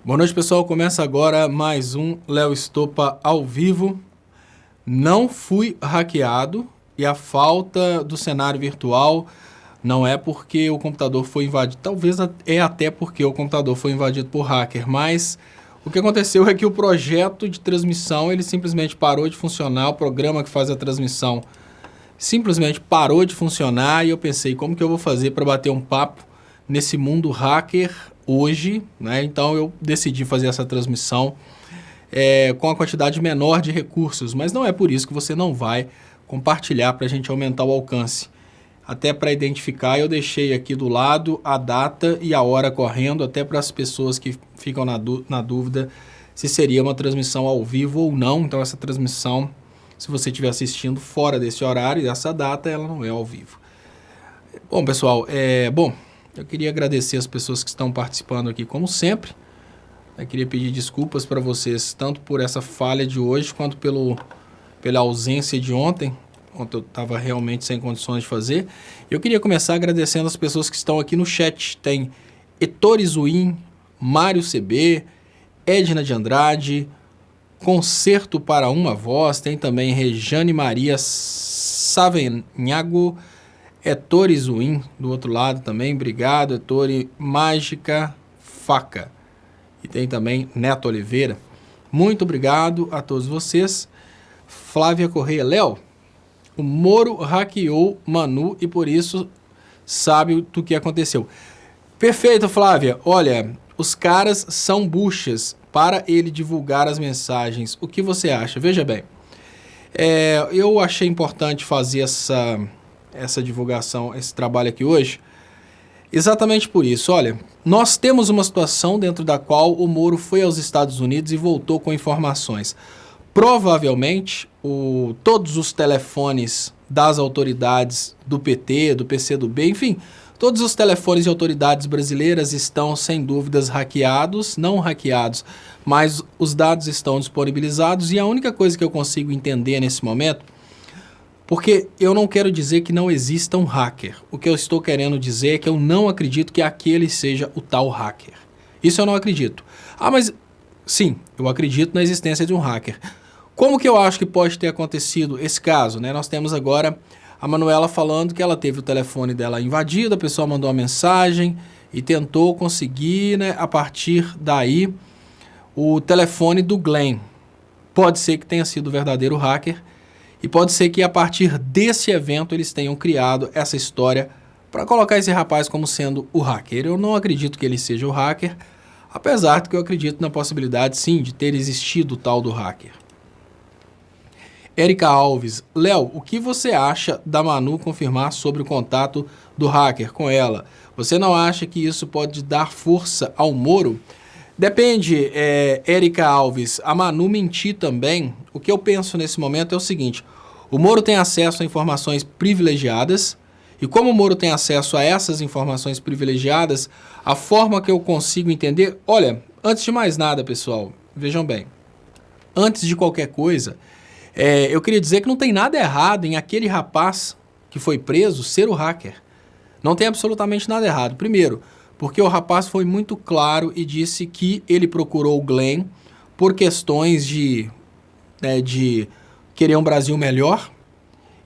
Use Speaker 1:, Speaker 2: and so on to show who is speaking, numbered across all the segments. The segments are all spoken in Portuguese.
Speaker 1: Boa noite, pessoal. Começa agora mais um Léo Estopa ao vivo. Não fui hackeado e a falta do cenário virtual não é porque o computador foi invadido. Talvez é até porque o computador foi invadido por hacker, mas o que aconteceu é que o projeto de transmissão ele simplesmente parou de funcionar, o programa que faz a transmissão simplesmente parou de funcionar e eu pensei, como que eu vou fazer para bater um papo nesse mundo hacker hoje, né? Então eu decidi fazer essa transmissão com a quantidade menor de recursos, mas não é por isso que você não vai compartilhar para a gente aumentar o alcance. Até para identificar, eu deixei aqui do lado a data e a hora correndo, até para as pessoas que ficam na dúvida se seria uma transmissão ao vivo ou não. Então essa transmissão, se você estiver assistindo fora desse horário e dessa data, ela não é ao vivo. Bom, pessoal, eu queria agradecer as pessoas que estão participando aqui, como sempre. Eu queria pedir desculpas para vocês, tanto por essa falha de hoje, quanto pela ausência de ontem. Ontem eu estava realmente sem condições de fazer. Eu queria começar agradecendo as pessoas que estão aqui no chat. Tem Ettore Zuin, Mário CB, Edna de Andrade, Concerto para uma Voz, tem também Rejane Maria Savenhago, Ettore Zuin, do outro lado também, obrigado, Ettore Mágica Faca. E tem também Neto Oliveira. Muito obrigado a todos vocês. Flávia Correia, Léo, o Moro hackeou Manu e por isso sabe do que aconteceu. Perfeito, Flávia. Olha, os caras são buchas para ele divulgar as mensagens. O que você acha? Veja bem, eu achei importante fazer essa divulgação, esse trabalho aqui hoje, exatamente por isso. Olha, nós temos uma situação dentro da qual o Moro foi aos Estados Unidos e voltou com informações. Provavelmente, todos os telefones das autoridades do PT, do PCdoB, enfim, todos os telefones de autoridades brasileiras estão, sem dúvidas, hackeados, não hackeados, mas os dados estão disponibilizados e a única coisa que eu consigo entender nesse momento, porque eu não quero dizer que não exista um hacker. O que eu estou querendo dizer é que eu não acredito que aquele seja o tal hacker. Isso eu não acredito. Ah, mas sim, eu acredito na existência de um hacker. Como que eu acho que pode ter acontecido esse caso, né? Nós temos agora a Manuela falando que ela teve o telefone dela invadido, a pessoa mandou uma mensagem e tentou conseguir, né, a partir daí, o telefone do Glenn. Pode ser que tenha sido o verdadeiro hacker e pode ser que a partir desse evento eles tenham criado essa história para colocar esse rapaz como sendo o hacker. Eu não acredito que ele seja o hacker, apesar de que eu acredito na possibilidade, sim, de ter existido o tal do hacker. Érica Alves, Léo, o que você acha da Manu confirmar sobre o contato do hacker com ela? Você não acha que isso pode dar força ao Moro? Depende, Érica Alves. A Manu mentir também. O que eu penso nesse momento é o seguinte: o Moro tem acesso a informações privilegiadas e como o Moro tem acesso a essas informações privilegiadas, a forma que eu consigo entender... Olha, antes de mais nada, pessoal, vejam bem, antes de qualquer coisa... eu queria dizer que não tem nada errado em aquele rapaz que foi preso ser o hacker. Não tem absolutamente nada errado. Primeiro, porque o rapaz foi muito claro e disse que ele procurou o Glenn por questões de querer um Brasil melhor.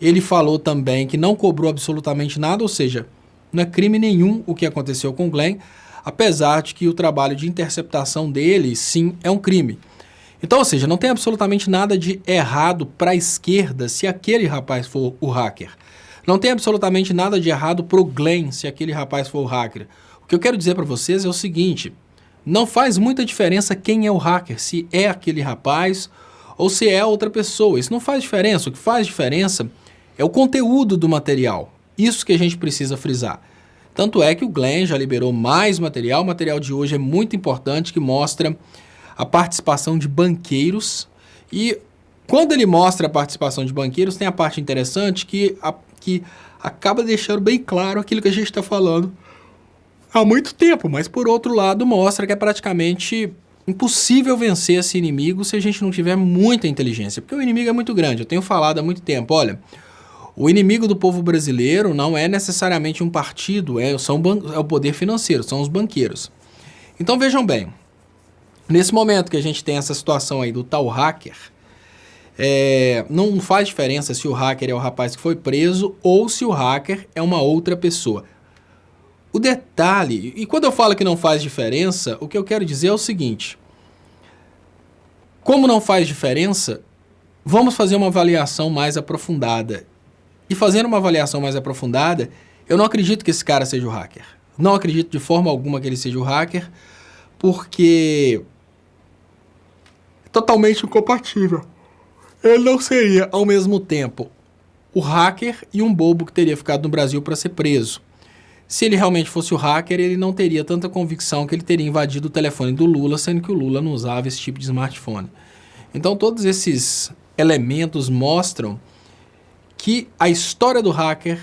Speaker 1: Ele falou também que não cobrou absolutamente nada, ou seja, não é crime nenhum o que aconteceu com o Glenn, apesar de que o trabalho de interceptação dele, sim, é um crime. Então, ou seja, não tem absolutamente nada de errado para a esquerda se aquele rapaz for o hacker. Não tem absolutamente nada de errado para o Glenn se aquele rapaz for o hacker. O que eu quero dizer para vocês é o seguinte: não faz muita diferença quem é o hacker, se é aquele rapaz ou se é outra pessoa. Isso não faz diferença. O que faz diferença é o conteúdo do material. Isso que a gente precisa frisar. Tanto é que o Glenn já liberou mais material. O material de hoje é muito importante, que mostra a participação de banqueiros, e quando ele mostra a participação de banqueiros, tem a parte interessante que acaba deixando bem claro aquilo que a gente está falando há muito tempo, mas por outro lado mostra que é praticamente impossível vencer esse inimigo se a gente não tiver muita inteligência, porque o inimigo é muito grande. Eu tenho falado há muito tempo, olha, o inimigo do povo brasileiro não é necessariamente um partido, é o poder financeiro, são os banqueiros. Então vejam bem, Nesse momento que a gente tem essa situação aí do tal hacker, não faz diferença se o hacker é o rapaz que foi preso ou se o hacker é uma outra pessoa. O detalhe, e quando eu falo que não faz diferença, o que eu quero dizer é o seguinte: como não faz diferença, vamos fazer uma avaliação mais aprofundada. E fazendo uma avaliação mais aprofundada, eu não acredito que esse cara seja o hacker. Não acredito de forma alguma que ele seja o hacker, porque é totalmente incompatível. Ele não seria, ao mesmo tempo, o hacker e um bobo que teria ficado no Brasil para ser preso. Se ele realmente fosse o hacker, ele não teria tanta convicção que ele teria invadido o telefone do Lula, sendo que o Lula não usava esse tipo de smartphone. Então, todos esses elementos mostram que a história do hacker,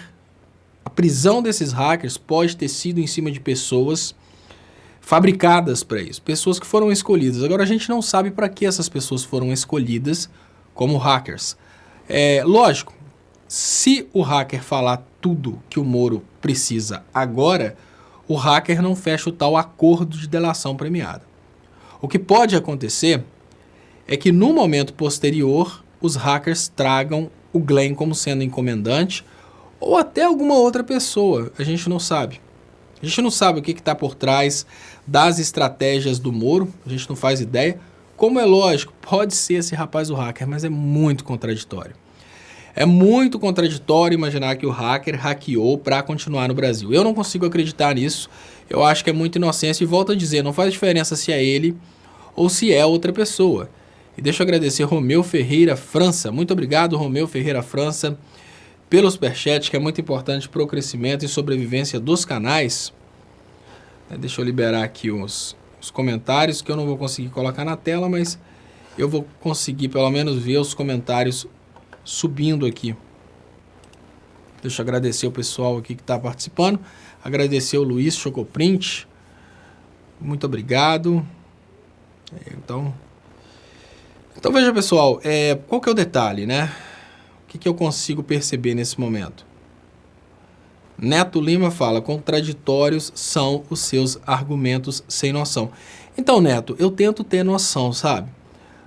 Speaker 1: a prisão desses hackers pode ter sido em cima de pessoas fabricadas para isso, pessoas que foram escolhidas. Agora, a gente não sabe para que essas pessoas foram escolhidas como hackers. Lógico, se o hacker falar tudo que o Moro precisa agora, o hacker não fecha o tal acordo de delação premiada. O que pode acontecer é que no momento posterior, os hackers tragam o Glenn como sendo encomendante ou até alguma outra pessoa. A gente não sabe. A gente não sabe o que está por trás das estratégias do Moro. A gente não faz ideia. Como é lógico, pode ser esse rapaz o hacker, mas é muito contraditório. É muito contraditório imaginar que o hacker hackeou para continuar no Brasil. Eu não consigo acreditar nisso. Eu acho que é muita inocência e volto a dizer, não faz diferença se é ele ou se é outra pessoa. E deixa eu agradecer Romeu Ferreira França. Muito obrigado, Romeu Ferreira França, pelo superchat, que é muito importante para o crescimento e sobrevivência dos canais. Deixa eu liberar aqui os comentários, que eu não vou conseguir colocar na tela, mas eu vou conseguir pelo menos ver os comentários subindo aqui. Deixa eu agradecer o pessoal aqui que está participando. Agradecer o Luiz Chocoprint. Muito obrigado. Então veja, pessoal, qual que é o detalhe, né? O que eu consigo perceber nesse momento? Neto Lima fala, contraditórios são os seus argumentos sem noção. Então, Neto, eu tento ter noção, sabe?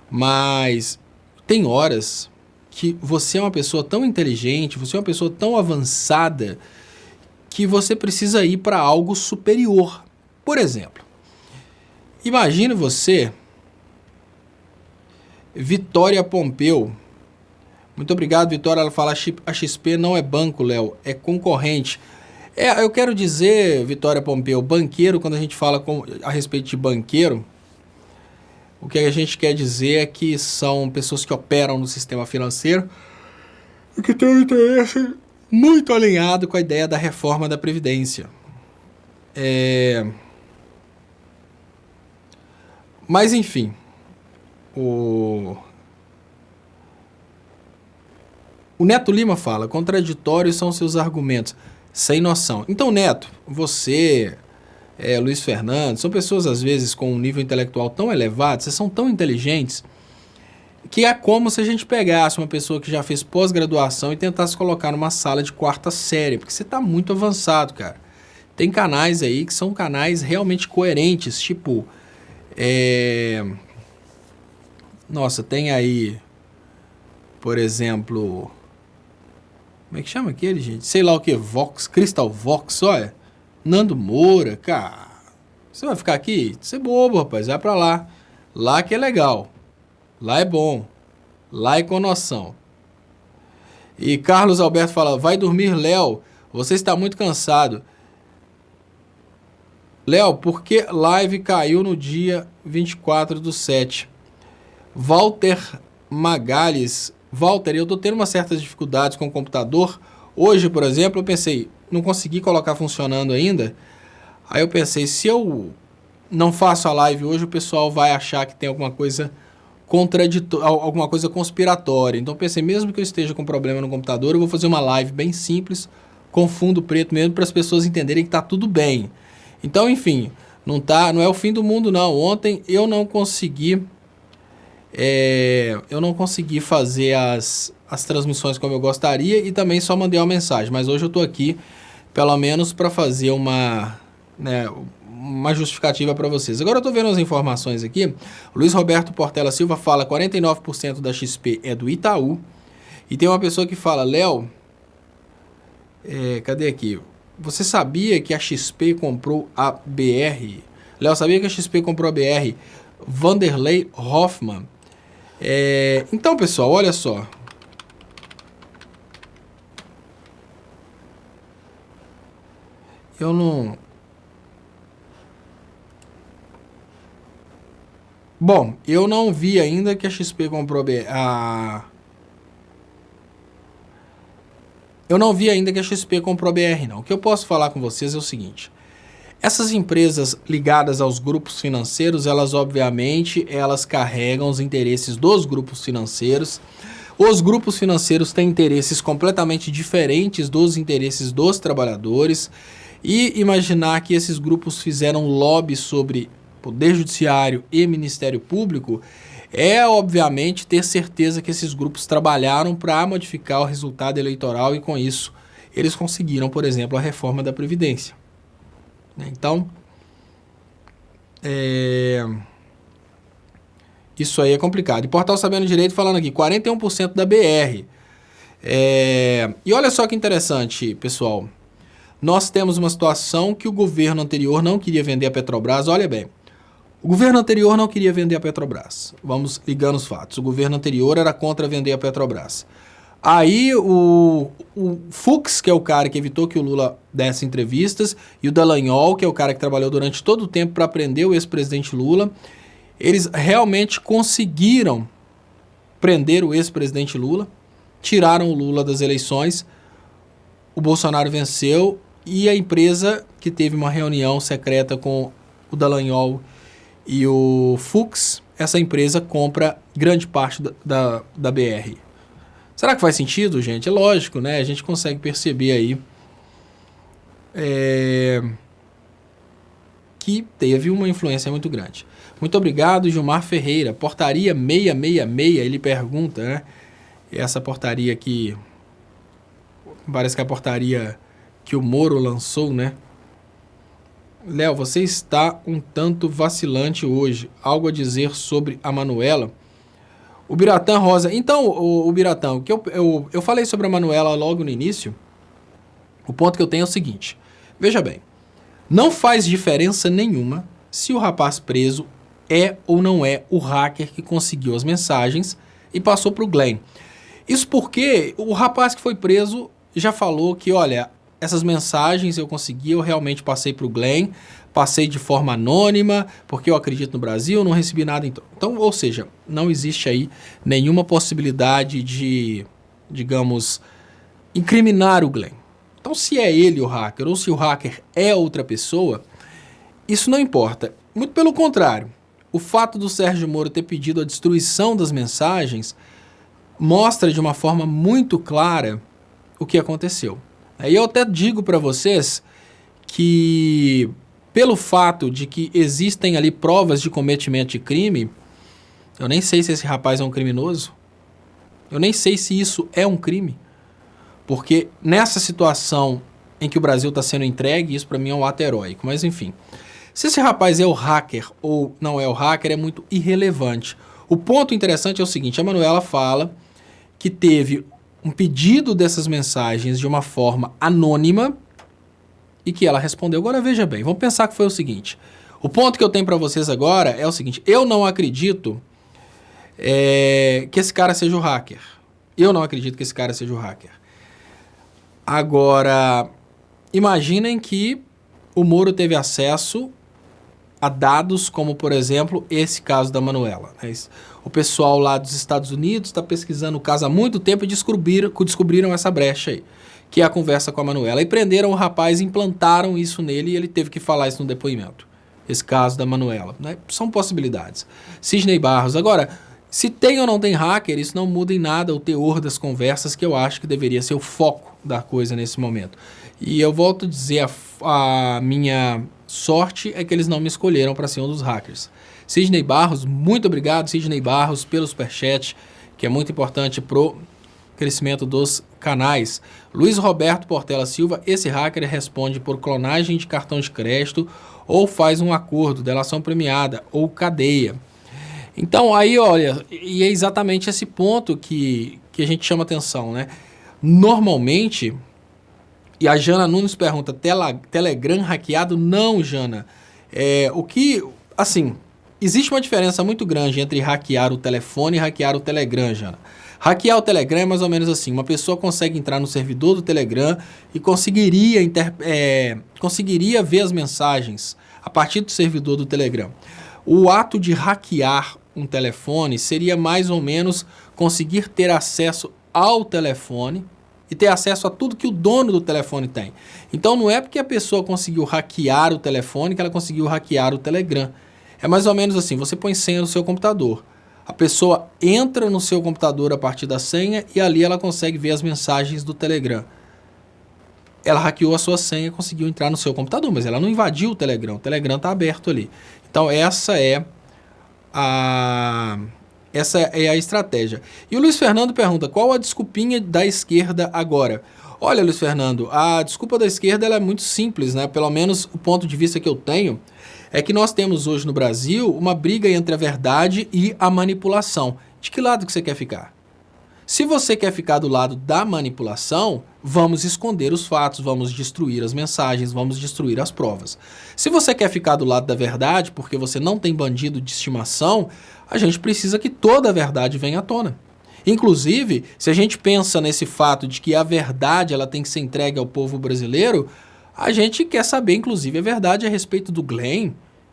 Speaker 1: Mas tem horas que você é uma pessoa tão inteligente, você é uma pessoa tão avançada, que você precisa ir para algo superior. Por exemplo, imagine você, Vitória Pompeu. Muito obrigado, Vitória. Ela fala, a XP não é banco, Léo, é concorrente. Eu quero dizer, Vitória Pompeu, banqueiro, quando a gente fala a respeito de banqueiro, o que a gente quer dizer é que são pessoas que operam no sistema financeiro e que têm um interesse muito alinhado com a ideia da reforma da Previdência. Mas, enfim, o Neto Lima fala, contraditórios são seus argumentos, sem noção. Então, Neto, você, Luiz Fernando, são pessoas, às vezes, com um nível intelectual tão elevado, vocês são tão inteligentes, que é como se a gente pegasse uma pessoa que já fez pós-graduação e tentasse colocar numa sala de quarta série, porque você está muito avançado, cara. Tem canais aí que são canais realmente coerentes, tipo... Nossa, tem aí, por exemplo... Como é que chama aquele, gente? Sei lá o que, Vox, Crystal Vox, olha. Nando Moura, cara. Você vai ficar aqui? Você é bobo, rapaz, vai pra lá. Lá que é legal. Lá é bom. Lá é com noção. E Carlos Alberto fala, vai dormir, Léo. Você está muito cansado. Léo, por que live caiu no dia 24/7? Walter Magalhães. Walter, eu tô tendo umas certas dificuldades com o computador. Hoje, por exemplo, eu pensei, não consegui colocar funcionando ainda. Aí eu pensei, se eu não faço a live hoje, o pessoal vai achar que tem alguma coisa alguma coisa conspiratória. Então eu pensei, mesmo que eu esteja com problema no computador, eu vou fazer uma live bem simples, com fundo preto mesmo, para as pessoas entenderem que tá tudo bem. Então, enfim, não é o fim do mundo, não. Ontem eu não consegui fazer as transmissões como eu gostaria e também só mandei uma mensagem. Mas hoje eu estou aqui, pelo menos, para fazer uma uma justificativa para vocês. Agora eu estou vendo as informações aqui. Luiz Roberto Portela Silva fala 49% da XP é do Itaú. E tem uma pessoa que fala, Léo, cadê aqui? Você sabia que a XP comprou a BR? Léo, sabia que a XP comprou a BR? Vanderlei Hoffman. Então, pessoal, olha só. Eu não... Bom, eu não vi ainda que a XP comprou Eu não vi ainda que a XP comprou a BR, não. O que eu posso falar com vocês é o seguinte. Essas empresas ligadas aos grupos financeiros, elas obviamente, elas carregam os interesses dos grupos financeiros. Os grupos financeiros têm interesses completamente diferentes dos interesses dos trabalhadores. E imaginar que esses grupos fizeram lobby sobre Poder Judiciário e Ministério Público é, obviamente, ter certeza que esses grupos trabalharam para modificar o resultado eleitoral e, com isso, eles conseguiram, por exemplo, a reforma da Previdência. Então, isso aí é complicado. E Portal Sabendo Direito falando aqui, 41% da BR. E olha só que interessante, pessoal. Nós temos uma situação que o governo anterior não queria vender a Petrobras. Olha bem, o governo anterior não queria vender a Petrobras. Vamos ligando os fatos. O governo anterior era contra vender a Petrobras. Aí o Fux, que é o cara que evitou que o Lula desse entrevistas, e o Dallagnol, que é o cara que trabalhou durante todo o tempo para prender o ex-presidente Lula, eles realmente conseguiram prender o ex-presidente Lula, tiraram o Lula das eleições, o Bolsonaro venceu e a empresa que teve uma reunião secreta com o Dallagnol e o Fux, essa empresa compra grande parte da BR. Será que faz sentido, gente? É lógico, né? A gente consegue perceber aí que teve uma influência muito grande. Muito obrigado, Gilmar Ferreira. Portaria 666, ele pergunta, né? Essa portaria aqui, parece que é a portaria que o Moro lançou, né? Léo, você está um tanto vacilante hoje. Algo a dizer sobre a Manuela? O Biratã Rosa... Então, o Biratã, o que eu falei sobre a Manuela logo no início. O ponto que eu tenho é o seguinte. Veja bem. Não faz diferença nenhuma se o rapaz preso é ou não é o hacker que conseguiu as mensagens e passou para o Glenn. Isso porque o rapaz que foi preso já falou que, olha, essas mensagens eu consegui, eu realmente passei para o Glenn, passei de forma anônima, porque eu acredito no Brasil, não recebi nada. Então, ou seja, não existe aí nenhuma possibilidade de, digamos, incriminar o Glenn. Então, se é ele o hacker ou se o hacker é outra pessoa, isso não importa. Muito pelo contrário, o fato do Sérgio Moro ter pedido a destruição das mensagens mostra de uma forma muito clara o que aconteceu. Aí eu até digo para vocês que, pelo fato de que existem ali provas de cometimento de crime, eu nem sei se esse rapaz é um criminoso, eu nem sei se isso é um crime, porque nessa situação em que o Brasil está sendo entregue, isso para mim é um ato heróico, mas enfim. Se esse rapaz é o hacker ou não é o hacker é muito irrelevante. O ponto interessante é o seguinte, a Manuela fala que teve um pedido dessas mensagens de uma forma anônima e que ela respondeu. Agora veja bem, vamos pensar que foi o seguinte. O ponto que eu tenho para vocês agora é o seguinte, eu não acredito que esse cara seja o hacker. Eu não acredito que esse cara seja o hacker. Agora, imaginem que o Moro teve acesso a dados como, por exemplo, esse caso da Manuela. O pessoal lá dos Estados Unidos está pesquisando o caso há muito tempo e descobriram essa brecha aí, que é a conversa com a Manuela. E prenderam o rapaz, implantaram isso nele e ele teve que falar isso no depoimento. Esse caso da Manuela. Né? São possibilidades. Sidney Barros. Agora, se tem ou não tem hacker, isso não muda em nada o teor das conversas, que eu acho que deveria ser o foco da coisa nesse momento. E eu volto a dizer, a minha sorte é que eles não me escolheram para ser um dos hackers. Sidney Barros, muito obrigado, Sidney Barros, pelo superchat, que é muito importante pro crescimento dos canais. Luiz Roberto Portela Silva, esse hacker responde por clonagem de cartão de crédito ou faz um acordo, delação premiada, ou cadeia. Então, aí, olha, e é exatamente esse ponto que a gente chama atenção, né? Normalmente, e a Jana Nunes pergunta, Telegram hackeado? Não, Jana. Assim, existe uma diferença muito grande entre hackear o telefone e hackear o Telegram, Jana. Hackear o Telegram é mais ou menos assim, uma pessoa consegue entrar no servidor do Telegram e conseguiria ver as mensagens a partir do servidor do Telegram. O ato de hackear um telefone seria mais ou menos conseguir ter acesso ao telefone e ter acesso a tudo que o dono do telefone tem. Então não é porque a pessoa conseguiu hackear o telefone que ela conseguiu hackear o Telegram. É mais ou menos assim, você põe senha no seu computador. A pessoa entra no seu computador a partir da senha e ali ela consegue ver as mensagens do Telegram. Ela hackeou a sua senha e conseguiu entrar no seu computador, mas ela não invadiu o Telegram está aberto ali. Então essa é a estratégia. E o Luiz Fernando pergunta, qual a desculpinha da esquerda agora? Olha, Luiz Fernando, a desculpa da esquerda ela é muito simples, né? Pelo menos o ponto de vista que eu tenho é que nós temos hoje no Brasil uma briga entre a verdade e a manipulação. De que lado que você quer ficar? Se você quer ficar do lado da manipulação, vamos esconder os fatos, vamos destruir as mensagens, vamos destruir as provas. Se você quer ficar do lado da verdade, porque você não tem bandido de estimação, a gente precisa que toda a verdade venha à tona. Inclusive, se a gente pensa nesse fato de que a verdade ela tem que ser entregue ao povo brasileiro, a gente quer saber, inclusive, a verdade a respeito do Glenn.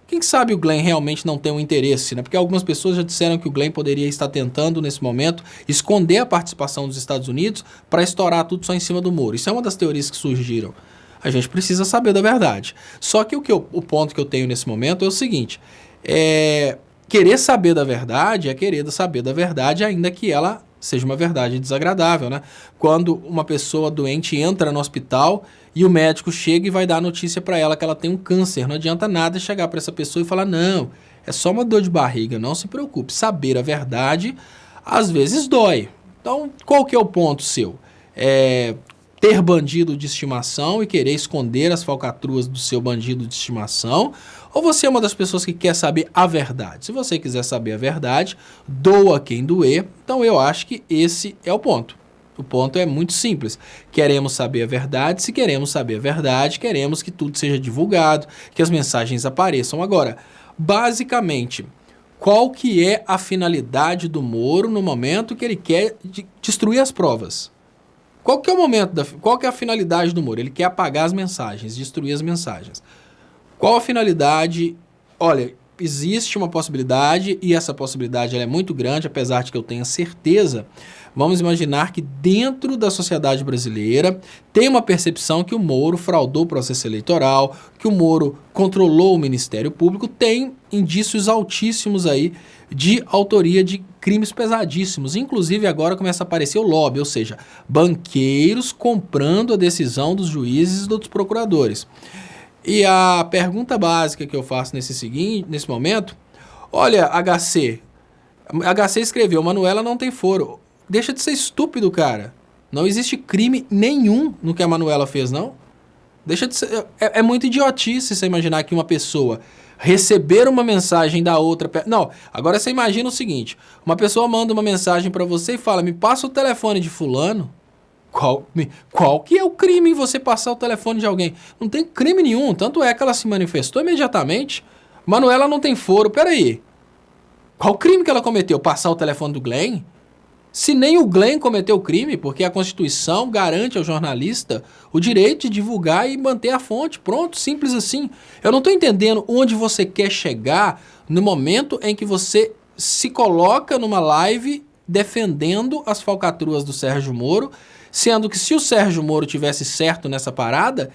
Speaker 1: Quem sabe o Glenn realmente não tem um interesse, né? Porque algumas pessoas já disseram que o Glenn poderia estar tentando, nesse momento, esconder a participação dos Estados Unidos para estourar tudo só em cima do muro. Isso é uma das teorias que surgiram. A gente precisa saber da verdade. Só que o ponto que eu tenho nesse momento é o seguinte, querer saber da verdade é querer saber da verdade, ainda que ela seja uma verdade desagradável, né? Quando uma pessoa doente entra no hospital e o médico chega e vai dar a notícia para ela que ela tem um câncer, não adianta nada chegar para essa pessoa e falar, não, é só uma dor de barriga, não se preocupe. Saber a verdade, às vezes dói. Então, qual que é o ponto seu? Ter bandido de estimação e querer esconder as falcatruas do seu bandido de estimação, ou você é uma das pessoas que quer saber a verdade? Se você quiser saber a verdade, doa quem doer. Então eu acho que esse é o ponto. O ponto é muito simples. Queremos saber a verdade. Se queremos saber a verdade, queremos que tudo seja divulgado, que as mensagens apareçam. Agora, basicamente, qual que é a finalidade do Moro no momento que ele quer destruir as provas? Qual que é o momento, qual que é a finalidade do Moro? Ele quer apagar as mensagens, destruir as mensagens. Qual a finalidade? Olha, existe uma possibilidade e essa possibilidade ela é muito grande, apesar de que eu tenha certeza. Vamos imaginar que dentro da sociedade brasileira tem uma percepção que o Moro fraudou o processo eleitoral, que o Moro controlou o Ministério Público, tem indícios altíssimos aí de autoria de crimes pesadíssimos. Inclusive agora começa a aparecer o lobby, ou seja, banqueiros comprando a decisão dos juízes e dos procuradores. E a pergunta básica que eu faço nesse momento, olha, HC escreveu, Manuela não tem foro. Deixa de ser estúpido, cara. Não existe crime nenhum no que a Manuela fez, não. Deixa de ser... É muito idiotice você imaginar que uma pessoa receber uma mensagem da outra... Não, agora você imagina o seguinte, uma pessoa manda uma mensagem pra você e fala, me passa o telefone de fulano. Qual que é o crime em você passar o telefone de alguém? Não tem crime nenhum, tanto é que ela se manifestou imediatamente. Manuela não tem foro, peraí. Qual crime que ela cometeu? Passar o telefone do Glenn? Se nem o Glenn cometeu crime, porque a Constituição garante ao jornalista o direito de divulgar e manter a fonte. Pronto, simples assim. Eu não estou entendendo onde você quer chegar no momento em que você se coloca numa live defendendo as falcatruas do Sérgio Moro, sendo que se o Sérgio Moro tivesse certo nessa parada,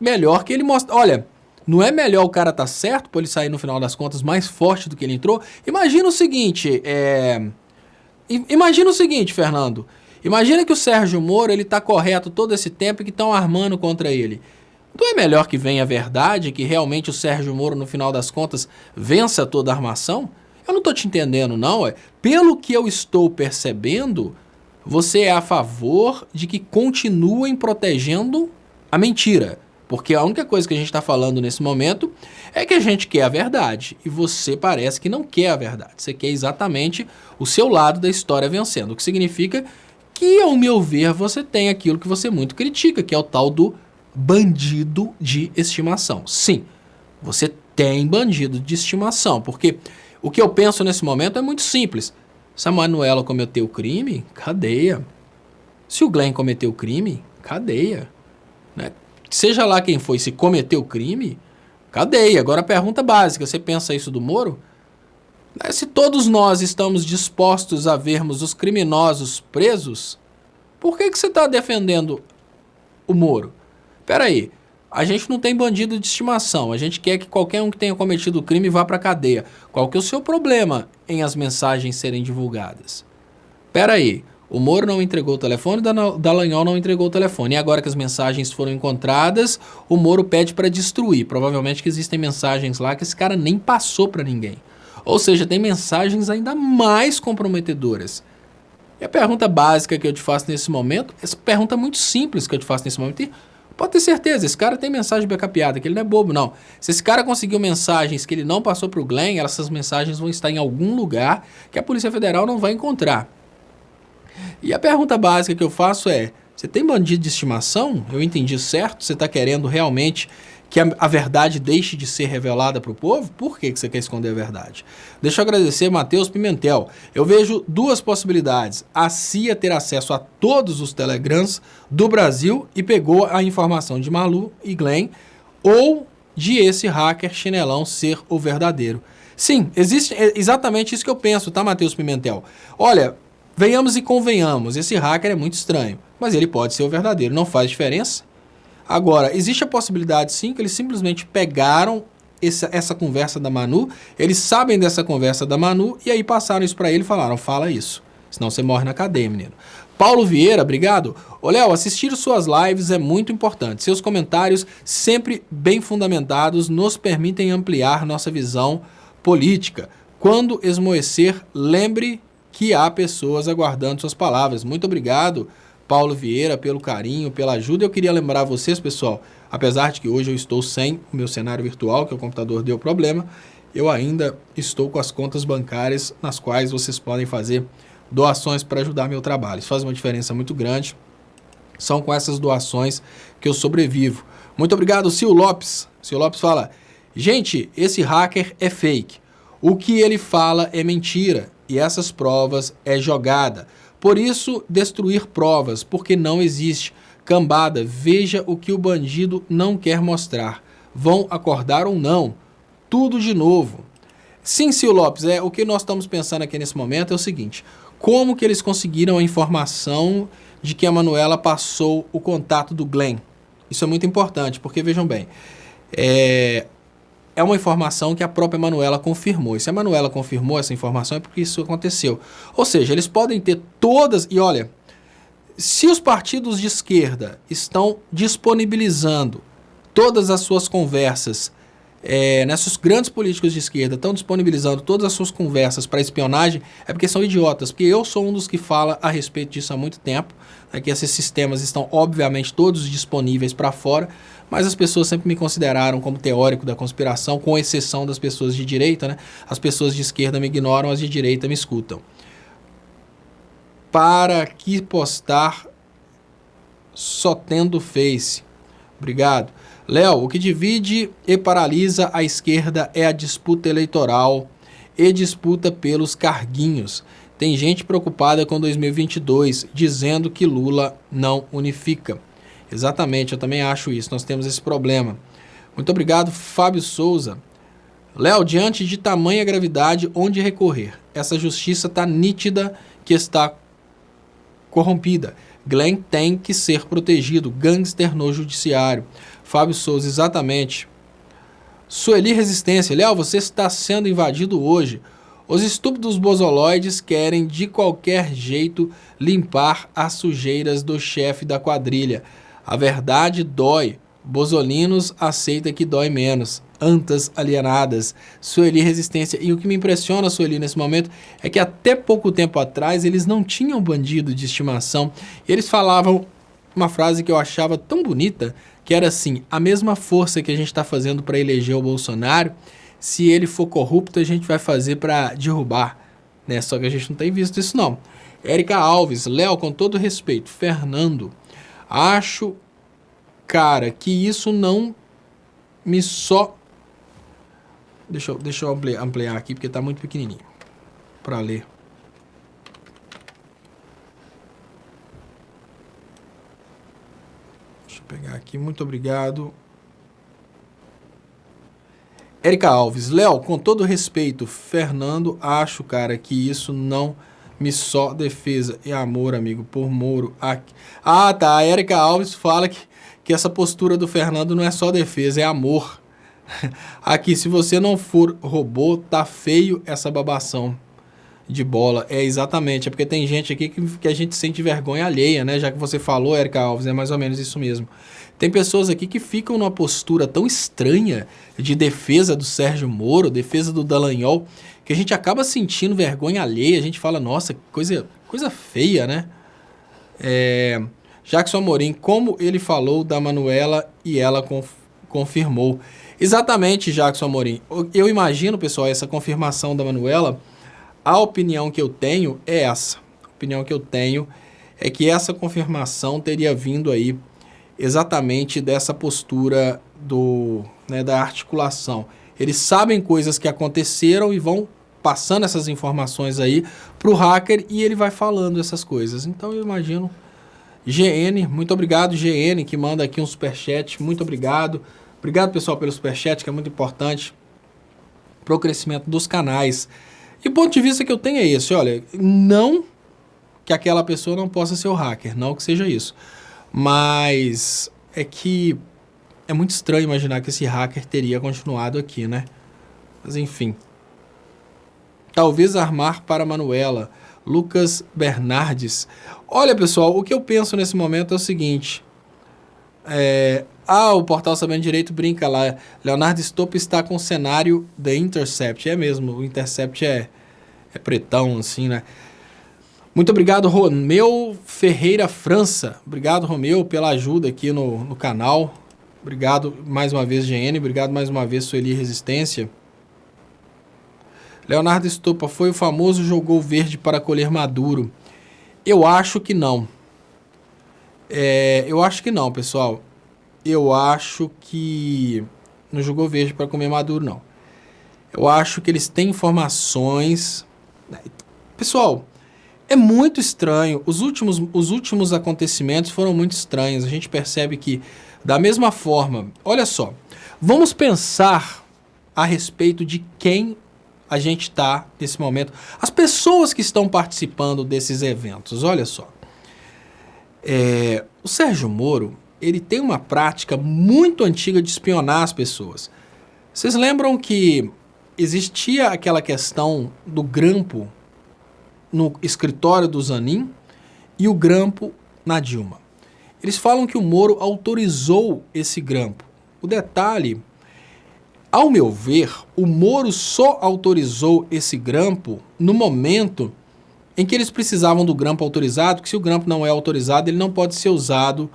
Speaker 1: melhor que ele mostre. Olha, não é melhor o cara estar certo para ele sair no final das contas mais forte do que ele entrou? Imagina o seguinte, Fernando. Imagina que o Sérgio Moro ele está correto todo esse tempo e que estão armando contra ele. Não é melhor que venha a verdade, que realmente o Sérgio Moro no final das contas vença toda a armação? Eu não estou te entendendo não, Pelo que eu estou percebendo, você é a favor de que continuem protegendo a mentira. Porque a única coisa que a gente está falando nesse momento é que a gente quer a verdade. E você parece que não quer a verdade. Você quer exatamente o seu lado da história vencendo. O que significa que, ao meu ver, você tem aquilo que você muito critica, que é o tal do bandido de estimação. Sim, você tem bandido de estimação. Porque o que eu penso nesse momento é muito simples. Se a Manuela cometeu crime, cadeia. Se o Glenn cometeu crime, cadeia. Né? Seja lá quem foi, se cometeu crime, cadeia. Agora a pergunta básica, você pensa isso do Moro? Se todos nós estamos dispostos a vermos os criminosos presos, por que você está defendendo o Moro? Peraí, a gente não tem bandido de estimação, a gente quer que qualquer um que tenha cometido o crime vá para a cadeia. Qual que é o seu problema em as mensagens serem divulgadas? Peraí, o Moro não entregou o telefone, Dallagnol não entregou o telefone. E agora que as mensagens foram encontradas, o Moro pede para destruir. Provavelmente que existem mensagens lá que esse cara nem passou para ninguém. Ou seja, tem mensagens ainda mais comprometedoras. E a pergunta básica que eu te faço nesse momento, essa pergunta muito simples que eu te faço nesse momento, pode ter certeza, esse cara tem mensagem backupada, que ele não é bobo não. Se esse cara conseguiu mensagens que ele não passou para o Glenn, essas mensagens vão estar em algum lugar que a Polícia Federal não vai encontrar. E a pergunta básica que eu faço é, você tem bandido de estimação? Eu entendi certo? Você está querendo realmente que a verdade deixe de ser revelada para o povo? Por que você quer esconder a verdade? Deixa eu agradecer Matheus Pimentel. Eu vejo duas possibilidades. A CIA ter acesso a todos os telegrams do Brasil e pegou a informação de Malu e Glenn, ou de esse hacker chinelão ser o verdadeiro. Sim, existe exatamente isso que eu penso, tá, Matheus Pimentel? Olha, venhamos e convenhamos, esse hacker é muito estranho, mas ele pode ser o verdadeiro, não faz diferença. Agora, existe a possibilidade sim que eles simplesmente pegaram essa conversa da Manu, eles sabem dessa conversa da Manu e aí passaram isso para ele e falaram, fala isso, senão você morre na cadeia, menino. Paulo Vieira, obrigado. Ô, Léo, assistir suas lives é muito importante. Seus comentários, sempre bem fundamentados, nos permitem ampliar nossa visão política. Quando esmoecer, lembre que há pessoas aguardando suas palavras. Muito obrigado, Paulo Vieira, pelo carinho, pela ajuda. Eu queria lembrar vocês, pessoal, apesar de que hoje eu estou sem o meu cenário virtual, que o computador deu problema, eu ainda estou com as contas bancárias nas quais vocês podem fazer doações para ajudar meu trabalho. Isso faz uma diferença muito grande. São com essas doações que eu sobrevivo. Muito obrigado, Sil Lopes. Sil Lopes fala, gente, esse hacker é fake. O que ele fala é mentira e essas provas é jogada. Por isso, destruir provas, porque não existe. Cambada, veja o que o bandido não quer mostrar. Vão acordar ou não? Tudo de novo. Sim, Sil Lopes, o que nós estamos pensando aqui nesse momento é o seguinte. Como que eles conseguiram a informação de que a Manuela passou o contato do Glenn? Isso é muito importante, porque vejam bem, é uma informação que a própria Manuela confirmou. E se a Manuela confirmou essa informação é porque isso aconteceu. Ou seja, eles podem ter todas... E olha, se os partidos de esquerda estão disponibilizando todas as suas conversas, nesses grandes políticos de esquerda estão disponibilizando todas as suas conversas para espionagem, é porque são idiotas. Porque eu sou um dos que fala a respeito disso há muito tempo, que esses sistemas estão, obviamente, todos disponíveis para fora, mas as pessoas sempre me consideraram como teórico da conspiração, com exceção das pessoas de direita, né? As pessoas de esquerda me ignoram, as de direita me escutam. Para que postar só tendo Face? Obrigado. Léo, o que divide e paralisa a esquerda é a disputa eleitoral e disputa pelos carguinhos. Tem gente preocupada com 2022, dizendo que Lula não unifica. Exatamente, eu também acho isso, nós temos esse problema. Muito obrigado, Fábio Souza. Léo, diante de tamanha gravidade, onde recorrer? Essa justiça está nítida que está corrompida. Glenn tem que ser protegido, gangster no judiciário. Fábio Souza, exatamente. Sueli Resistência, Léo, você está sendo invadido hoje. Os estúpidos bozoloides querem de qualquer jeito limpar as sujeiras do chefe da quadrilha. A verdade dói. Bozolinos aceita que dói menos. Antas alienadas. Sueli Resistência. E o que me impressiona, Sueli, nesse momento, é que até pouco tempo atrás eles não tinham bandido de estimação. Eles falavam uma frase que eu achava tão bonita, que era assim: a mesma força que a gente está fazendo para eleger o Bolsonaro, se ele for corrupto, a gente vai fazer para derrubar, né? Só que a gente não tem visto isso não. Érica Alves, Léo, com todo respeito, Fernando, acho, cara, que isso não me só... Deixa eu ampliar aqui, porque tá muito pequenininho para ler. Deixa eu pegar aqui, muito obrigado. Érica Alves, Léo, com todo respeito, Fernando, acho, cara, que isso não me só defesa e amor, amigo, por Moro. Aqui. Ah, tá, a Érica Alves fala que essa postura do Fernando não é só defesa, é amor. Aqui, se você não for robô, tá feio essa babação de bola. É exatamente, é porque tem gente aqui que a gente sente vergonha alheia, né? Já que você falou, Érica Alves, é mais ou menos isso mesmo. Tem pessoas aqui que ficam numa postura tão estranha de defesa do Sérgio Moro, defesa do Dallagnol, que a gente acaba sentindo vergonha alheia. A gente fala, nossa, coisa feia, né? Jackson Amorim, como ele falou da Manuela e ela confirmou. Exatamente, Jackson Amorim. Eu imagino, pessoal, essa confirmação da Manuela, a opinião que eu tenho é essa. A opinião que eu tenho é que essa confirmação teria vindo aí exatamente dessa postura da articulação. Eles sabem coisas que aconteceram e vão passando essas informações aí para o hacker e ele vai falando essas coisas. Então eu imagino. GN, muito obrigado, GN, que manda aqui um superchat, muito obrigado. Obrigado, pessoal, pelo superchat, que é muito importante para o crescimento dos canais. E o ponto de vista que eu tenho é esse, olha, não que aquela pessoa não possa ser o hacker, não que seja isso. Mas é que é muito estranho imaginar que esse hacker teria continuado aqui, né? Mas enfim. Talvez armar para Manuela. Lucas Bernardes. Olha, pessoal, o que eu penso nesse momento é o seguinte. O portal Sabendo Direito brinca lá. Leonardo Stop está com o cenário The Intercept. É mesmo, o Intercept é pretão, assim, né? Muito obrigado, Romeu Ferreira França. Obrigado, Romeu, pela ajuda aqui no canal. Obrigado mais uma vez, GN. Obrigado mais uma vez, Sueli Resistência. Leonardo Estopa, foi o famoso jogou verde para colher maduro? Eu acho que não. Eu acho que não, pessoal. Eu acho que não jogou verde para comer maduro, não. Eu acho que eles têm informações... Pessoal... É muito estranho, os últimos acontecimentos foram muito estranhos, a gente percebe que, da mesma forma, olha só, vamos pensar a respeito de quem a gente está nesse momento, as pessoas que estão participando desses eventos, olha só. O Sérgio Moro, ele tem uma prática muito antiga de espionar as pessoas. Vocês lembram que existia aquela questão do grampo no escritório do Zanin e o grampo na Dilma. Eles falam que o Moro autorizou esse grampo. O detalhe, ao meu ver, o Moro só autorizou esse grampo no momento em que eles precisavam do grampo autorizado, que se o grampo não é autorizado, ele não pode ser usado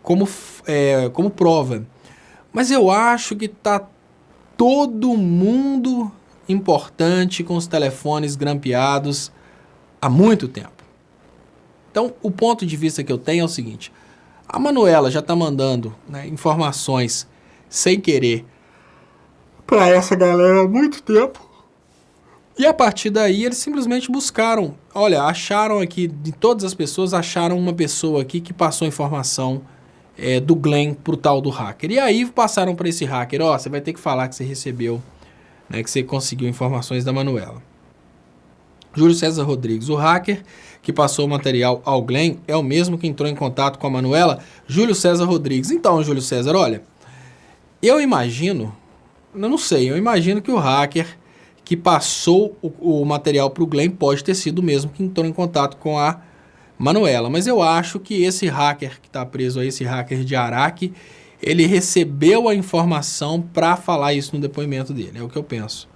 Speaker 1: como prova. Mas eu acho que está todo mundo importante com os telefones grampeados há muito tempo. Então, o ponto de vista que eu tenho é o seguinte. A Manuela já está mandando, né, informações sem querer para essa galera há muito tempo. E a partir daí, eles simplesmente buscaram. Olha, acharam aqui, de todas as pessoas, acharam uma pessoa aqui que passou informação do Glenn pro tal do hacker. E aí passaram para esse hacker. Você vai ter que falar que você recebeu, né, que você conseguiu informações da Manuela. Júlio César Rodrigues, o hacker que passou o material ao Glenn é o mesmo que entrou em contato com a Manuela? Júlio César Rodrigues. Então, Júlio César, olha, eu imagino que o hacker que passou o material para o Glenn pode ter sido o mesmo que entrou em contato com a Manuela. Mas eu acho que esse hacker que está preso aí, esse hacker de Araque, ele recebeu a informação para falar isso no depoimento dele. É o que eu penso.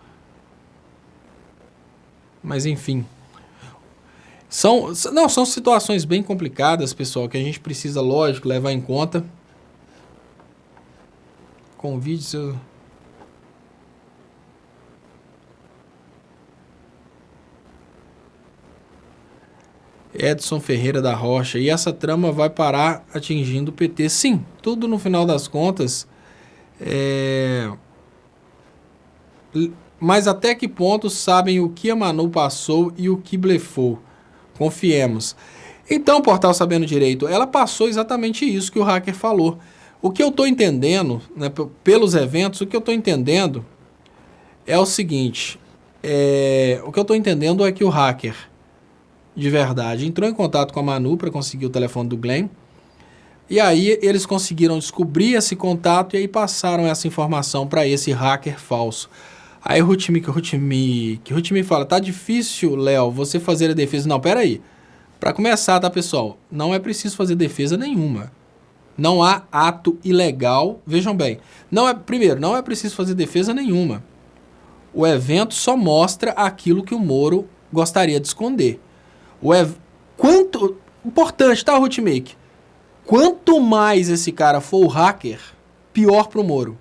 Speaker 1: Mas enfim. São situações bem complicadas, pessoal, que a gente precisa, lógico, levar em conta. Convide seu... Edson Ferreira da Rocha. E essa trama vai parar atingindo o PT. Sim, tudo no final das contas. Mas até que ponto sabem o que a Manu passou e o que blefou? Confiemos. Então, Portal Sabendo Direito, ela passou exatamente isso que o hacker falou. O que eu estou entendendo, né, pelos eventos, o que eu estou entendendo é o seguinte. O que eu estou entendendo é que o hacker, de verdade, entrou em contato com a Manu para conseguir o telefone do Glenn. E aí eles conseguiram descobrir esse contato e aí passaram essa informação para esse hacker falso. Aí o Rutimi fala, tá difícil, Léo, você fazer a defesa. Não, pera aí. Para começar, tá, pessoal? Não é preciso fazer defesa nenhuma. Não há ato ilegal. Vejam bem. Primeiro, não é preciso fazer defesa nenhuma. O evento só mostra aquilo que o Moro gostaria de esconder. Importante, tá, Rutimi? Quanto mais esse cara for o hacker, pior pro Moro.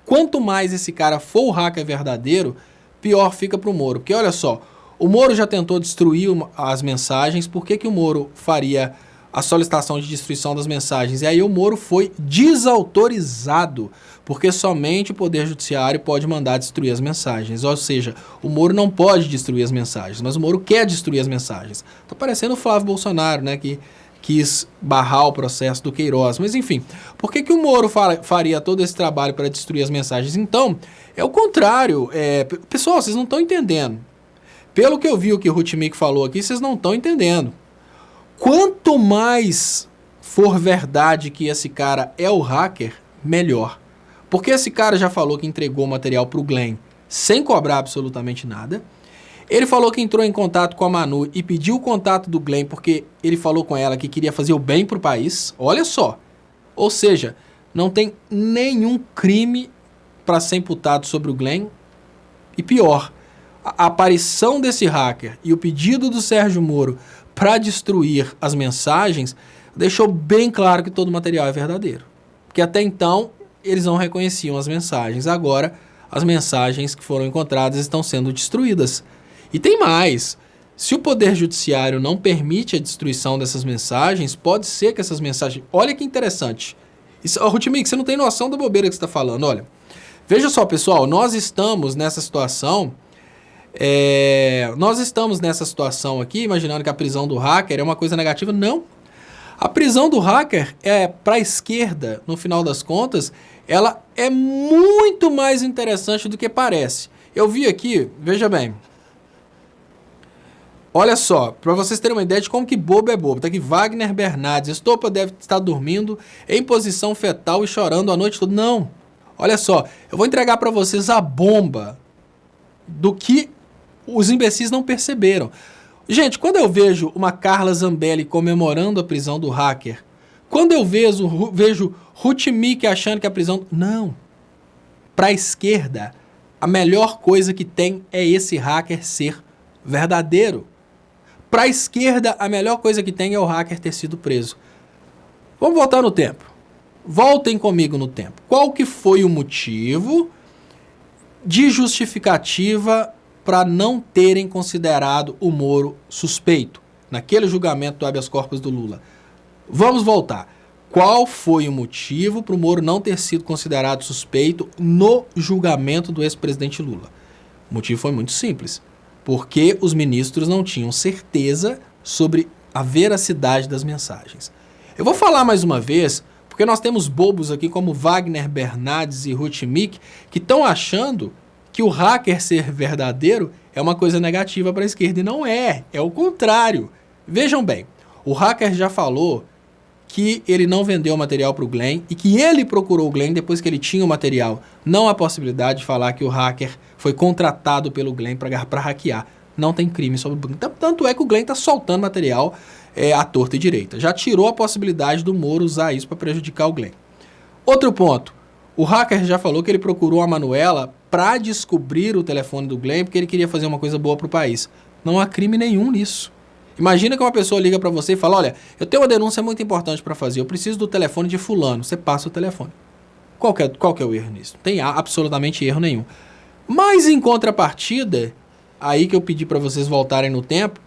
Speaker 1: Quanto mais esse cara for o hacker verdadeiro, pior fica pro Moro. Porque olha só, o Moro já tentou destruir as mensagens. Por que o Moro faria a solicitação de destruição das mensagens? E aí o Moro foi desautorizado, porque somente o Poder Judiciário pode mandar destruir as mensagens. Ou seja, o Moro não pode destruir as mensagens, mas o Moro quer destruir as mensagens. Tá parecendo o Flávio Bolsonaro, né, que quis barrar o processo do Queiroz. Mas enfim, por que o Moro faria todo esse trabalho para destruir as mensagens? Então, é o contrário. Pessoal, vocês não estão entendendo. Pelo que eu vi o que o Rutimi falou aqui, vocês não estão entendendo. Quanto mais for verdade que esse cara é o hacker, melhor. Porque esse cara já falou que entregou o material para o Glenn sem cobrar absolutamente nada. Ele falou que entrou em contato com a Manu e pediu o contato do Glenn porque ele falou com ela que queria fazer o bem pro país. Olha só. Ou seja, não tem nenhum crime para ser imputado sobre o Glenn. E pior, a aparição desse hacker e o pedido do Sérgio Moro para destruir as mensagens deixou bem claro que todo o material é verdadeiro. Porque até então eles não reconheciam as mensagens. Agora as mensagens que foram encontradas estão sendo destruídas. E tem mais, se o Poder Judiciário não permite a destruição dessas mensagens, pode ser que essas mensagens... Olha que interessante. Rutimi, você não tem noção da bobeira que você está falando, olha. Veja só, pessoal, nós estamos nessa situação aqui, imaginando que a prisão do hacker é uma coisa negativa. Não. A prisão do hacker para a esquerda, no final das contas, ela é muito mais interessante do que parece. Eu vi aqui, veja bem... Olha só, para vocês terem uma ideia de como que bobo é bobo. Tá aqui Wagner Bernardes. Estopa deve estar dormindo em posição fetal e chorando a noite toda. Não. Olha só, eu vou entregar para vocês a bomba do que os imbecis não perceberam. Gente, quando eu vejo uma Carla Zambelli comemorando a prisão do hacker, quando eu vejo Rutimi achando que a prisão... Não. Para a esquerda, a melhor coisa que tem é esse hacker ser verdadeiro. Para a esquerda, a melhor coisa que tem é o hacker ter sido preso. Vamos voltar no tempo. Voltem comigo no tempo. Qual que foi o motivo de justificativa para não terem considerado o Moro suspeito naquele julgamento do habeas corpus do Lula? Vamos voltar. Qual foi o motivo para o Moro não ter sido considerado suspeito no julgamento do ex-presidente Lula? O motivo foi muito simples. Porque os ministros não tinham certeza sobre a veracidade das mensagens. Eu vou falar mais uma vez, porque nós temos bobos aqui como Wagner Bernardes e Rutimi que estão achando que o hacker ser verdadeiro é uma coisa negativa para a esquerda. E não é, é o contrário. Vejam bem, o hacker já falou que ele não vendeu o material para o Glenn e que ele procurou o Glenn depois que ele tinha o material. Não há possibilidade de falar que o hacker foi contratado pelo Glenn para hackear. Não tem crime sobre o Glenn. Tanto é que o Glenn está soltando material à torta e direita. Já tirou a possibilidade do Moro usar isso para prejudicar o Glenn. Outro ponto. O hacker já falou que ele procurou a Manuela para descobrir o telefone do Glenn porque ele queria fazer uma coisa boa para o país. Não há crime nenhum nisso. Imagina que uma pessoa liga para você e fala, olha, eu tenho uma denúncia muito importante para fazer, eu preciso do telefone de fulano. Você passa o telefone. Qual que é o erro nisso? Não tem absolutamente erro nenhum. Mas em contrapartida, aí que eu pedi para vocês voltarem no tempo,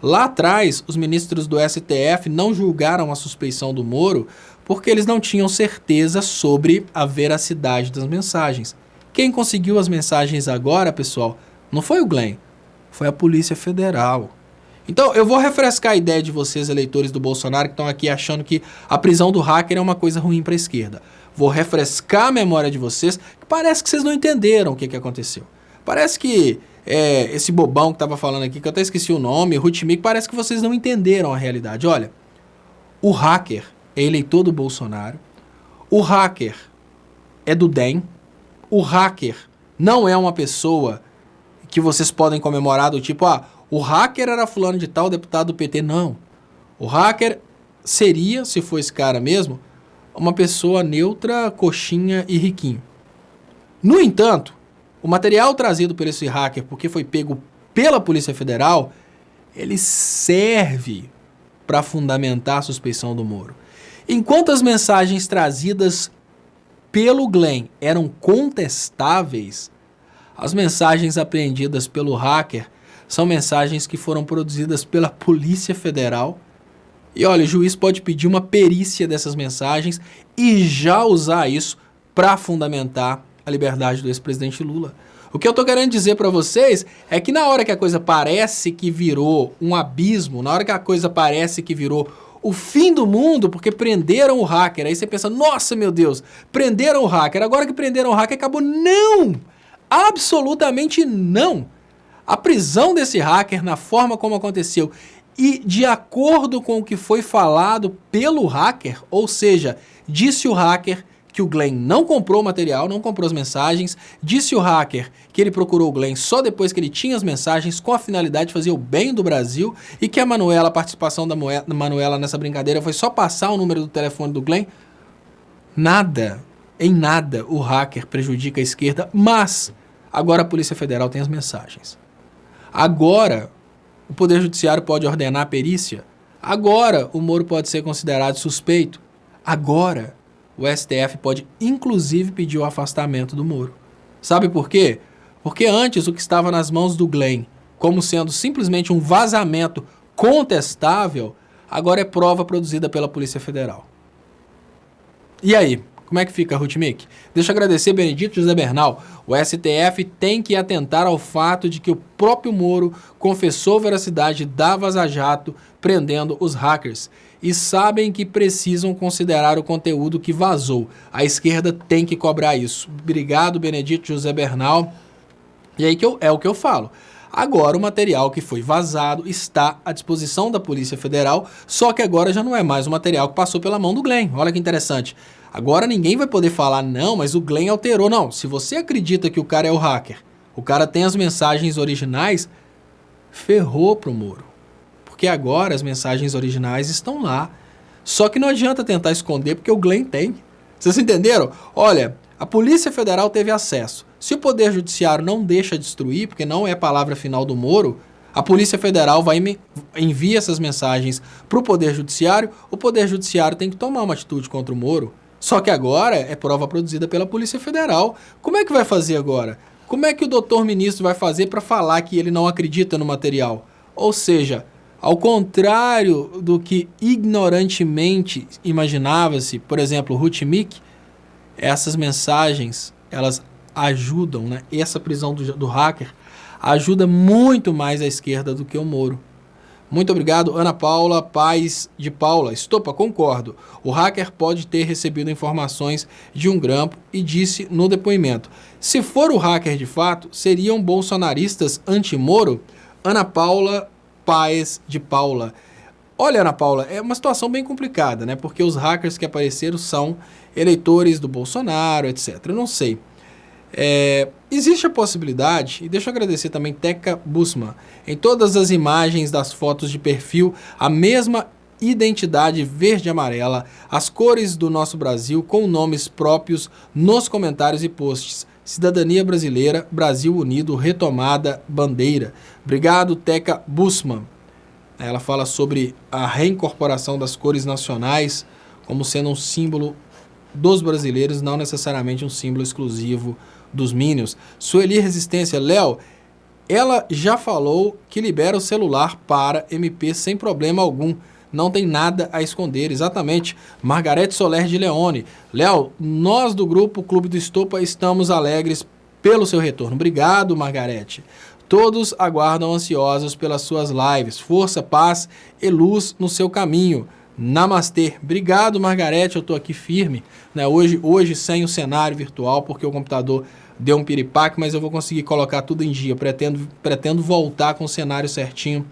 Speaker 1: lá atrás os ministros do STF não julgaram a suspeição do Moro porque eles não tinham certeza sobre a veracidade das mensagens. Quem conseguiu as mensagens agora, pessoal, não foi o Glenn, foi a Polícia Federal. Então, eu vou refrescar a ideia de vocês, eleitores do Bolsonaro, que estão aqui achando que a prisão do hacker é uma coisa ruim para a esquerda. Vou refrescar a memória de vocês, que parece que vocês não entenderam o que aconteceu. Parece que esse bobão que estava falando aqui, que eu até esqueci o nome, Rutmik, parece que vocês não entenderam a realidade. Olha, o hacker é eleitor do Bolsonaro, o hacker é do DEM, o hacker não é uma pessoa que vocês podem comemorar do tipo, o hacker era fulano de tal, deputado do PT. Não. O hacker seria, se for esse cara mesmo, uma pessoa neutra, coxinha e riquinho. No entanto, o material trazido por esse hacker, porque foi pego pela Polícia Federal, ele serve para fundamentar a suspeição do Moro. Enquanto as mensagens trazidas pelo Glenn eram contestáveis, as mensagens apreendidas pelo hacker são mensagens que foram produzidas pela Polícia Federal. E olha, o juiz pode pedir uma perícia dessas mensagens e já usar isso para fundamentar a liberdade do ex-presidente Lula. O que eu tô querendo dizer para vocês é que na hora que a coisa parece que virou um abismo, na hora que a coisa parece que virou o fim do mundo, porque prenderam o hacker, aí você pensa, nossa, meu Deus, prenderam o hacker, agora que prenderam o hacker acabou. Não! Absolutamente não! A prisão desse hacker, na forma como aconteceu, e de acordo com o que foi falado pelo hacker, ou seja, disse o hacker que o Glenn não comprou o material, não comprou as mensagens, disse o hacker que ele procurou o Glenn só depois que ele tinha as mensagens com a finalidade de fazer o bem do Brasil e que a participação da Manuela nessa brincadeira foi só passar o número do telefone do Glenn. Em nada o hacker prejudica a esquerda, mas agora a Polícia Federal tem as mensagens. Agora o Poder Judiciário pode ordenar a perícia. Agora o Moro pode ser considerado suspeito. Agora o STF pode inclusive pedir o afastamento do Moro. Sabe por quê? Porque antes o que estava nas mãos do Glenn como sendo simplesmente um vazamento contestável, agora é prova produzida pela Polícia Federal. E aí? Como é que fica, Rutmik? Deixa eu agradecer, Benedito José Bernal. O STF tem que atentar ao fato de que o próprio Moro confessou a veracidade da Vaza Jato prendendo os hackers. E sabem que precisam considerar o conteúdo que vazou. A esquerda tem que cobrar isso. Obrigado, Benedito José Bernal. E aí é o que eu falo. Agora o material que foi vazado está à disposição da Polícia Federal, só que agora já não é mais o material que passou pela mão do Glenn. Olha que interessante. Agora ninguém vai poder falar, não, mas o Glenn alterou. Não, se você acredita que o cara é o hacker, o cara tem as mensagens originais, ferrou pro Moro. Porque agora as mensagens originais estão lá. Só que não adianta tentar esconder, porque o Glenn tem. Vocês entenderam? Olha, a Polícia Federal teve acesso. Se o Poder Judiciário não deixa destruir, porque não é a palavra final do Moro, a Polícia Federal envia essas mensagens para o Poder Judiciário, o Poder Judiciário tem que tomar uma atitude contra o Moro. Só que agora é prova produzida pela Polícia Federal. Como é que vai fazer agora? Como é que o doutor ministro vai fazer para falar que ele não acredita no material? Ou seja, ao contrário do que ignorantemente imaginava-se, por exemplo, Rutmik, essas mensagens, elas ajudam, né? Essa prisão do hacker ajuda muito mais a esquerda do que o Moro. Muito obrigado, Ana Paula Paz de Paula. Estopa, concordo. O hacker pode ter recebido informações de um grampo e disse no depoimento. Se for o hacker de fato, seriam bolsonaristas anti-Moro? Ana Paula Paz de Paula. Olha, Ana Paula, é uma situação bem complicada, né? Porque os hackers que apareceram são eleitores do Bolsonaro, etc. Eu não sei. Existe a possibilidade, e deixa eu agradecer também Teca Busman, em todas as imagens das fotos de perfil, a mesma identidade verde e amarela, as cores do nosso Brasil com nomes próprios nos comentários e posts. Cidadania brasileira, Brasil unido, retomada, bandeira. Obrigado, Teca Busman. Ela fala sobre a reincorporação das cores nacionais como sendo um símbolo dos brasileiros, não necessariamente um símbolo exclusivo dos Minions. Sueli Resistência, Léo, ela já falou que libera o celular para MP sem problema algum. Não tem nada a esconder, exatamente. Margarete Soler de Leone. Léo, nós do grupo Clube do Estopa estamos alegres pelo seu retorno. Obrigado, Margarete. Todos aguardam ansiosos pelas suas lives. Força, paz e luz no seu caminho. Namastê. Obrigado, Margarete. Eu estou aqui firme, né? Hoje sem o cenário virtual, porque o computador deu um piripaque, mas eu vou conseguir colocar tudo em dia. Pretendo voltar com o cenário certinho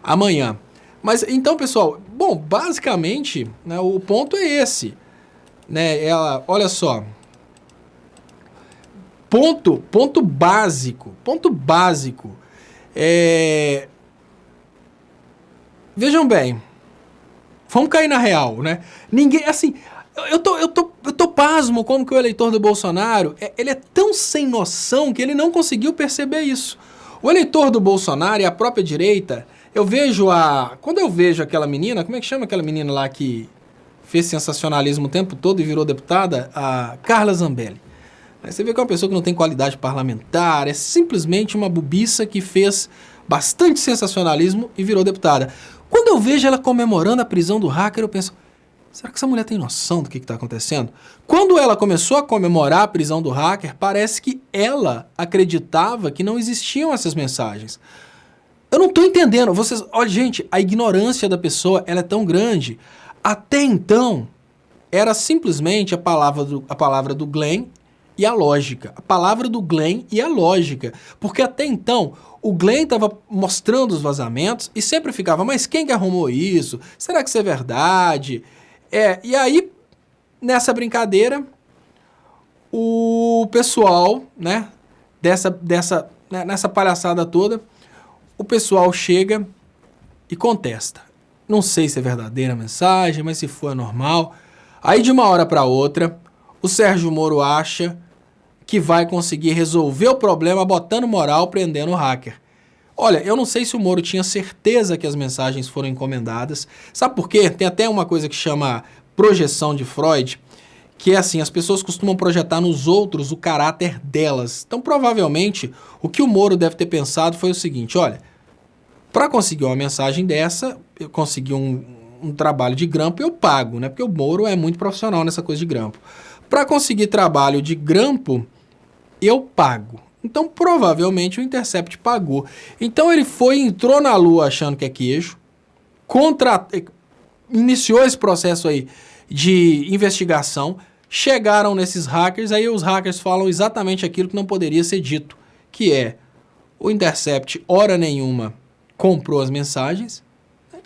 Speaker 1: amanhã. Mas então, pessoal, bom, basicamente, né, o ponto é esse, né? Olha só. Ponto básico. Vejam bem. Vamos cair na real, né? Ninguém, assim, eu tô pasmo como que o eleitor do Bolsonaro, ele é tão sem noção que ele não conseguiu perceber isso. O eleitor do Bolsonaro e a própria direita, quando eu vejo aquela menina, como é que chama aquela menina lá que fez sensacionalismo o tempo todo e virou deputada? A Carla Zambelli. Você vê que é uma pessoa que não tem qualidade parlamentar, é simplesmente uma bobiça que fez bastante sensacionalismo e virou deputada. Quando eu vejo ela comemorando a prisão do hacker, eu penso, será que essa mulher tem noção do que está acontecendo? Quando ela começou a comemorar a prisão do hacker, parece que ela acreditava que não existiam essas mensagens. Eu não estou entendendo. Olha, gente, a ignorância da pessoa ela é tão grande. Até então, era simplesmente a palavra do Glenn e a lógica. A palavra do Glenn e a lógica. Porque até então, o Glenn estava mostrando os vazamentos e sempre ficava, mas quem que arrumou isso? Será que isso é verdade? E aí, nessa brincadeira, o pessoal, né, nessa palhaçada toda, o pessoal chega e contesta. Não sei se é verdadeira a mensagem, mas se for é normal. Aí, de uma hora para outra, o Sérgio Moro acha que vai conseguir resolver o problema botando moral, prendendo o hacker. Olha, eu não sei se o Moro tinha certeza que as mensagens foram encomendadas. Sabe por quê? Tem até uma coisa que chama projeção de Freud, que é assim, as pessoas costumam projetar nos outros o caráter delas. Então, provavelmente, o que o Moro deve ter pensado foi o seguinte, olha, para conseguir uma mensagem dessa, eu consegui um trabalho de grampo, eu pago, né? Porque o Moro é muito profissional nessa coisa de grampo. Para conseguir trabalho de grampo, eu pago. Então, provavelmente, o Intercept pagou. Então, ele entrou na Lua achando que é queijo, iniciou esse processo aí de investigação, chegaram nesses hackers, aí os hackers falam exatamente aquilo que não poderia ser dito, que é o Intercept, hora nenhuma, comprou as mensagens, né?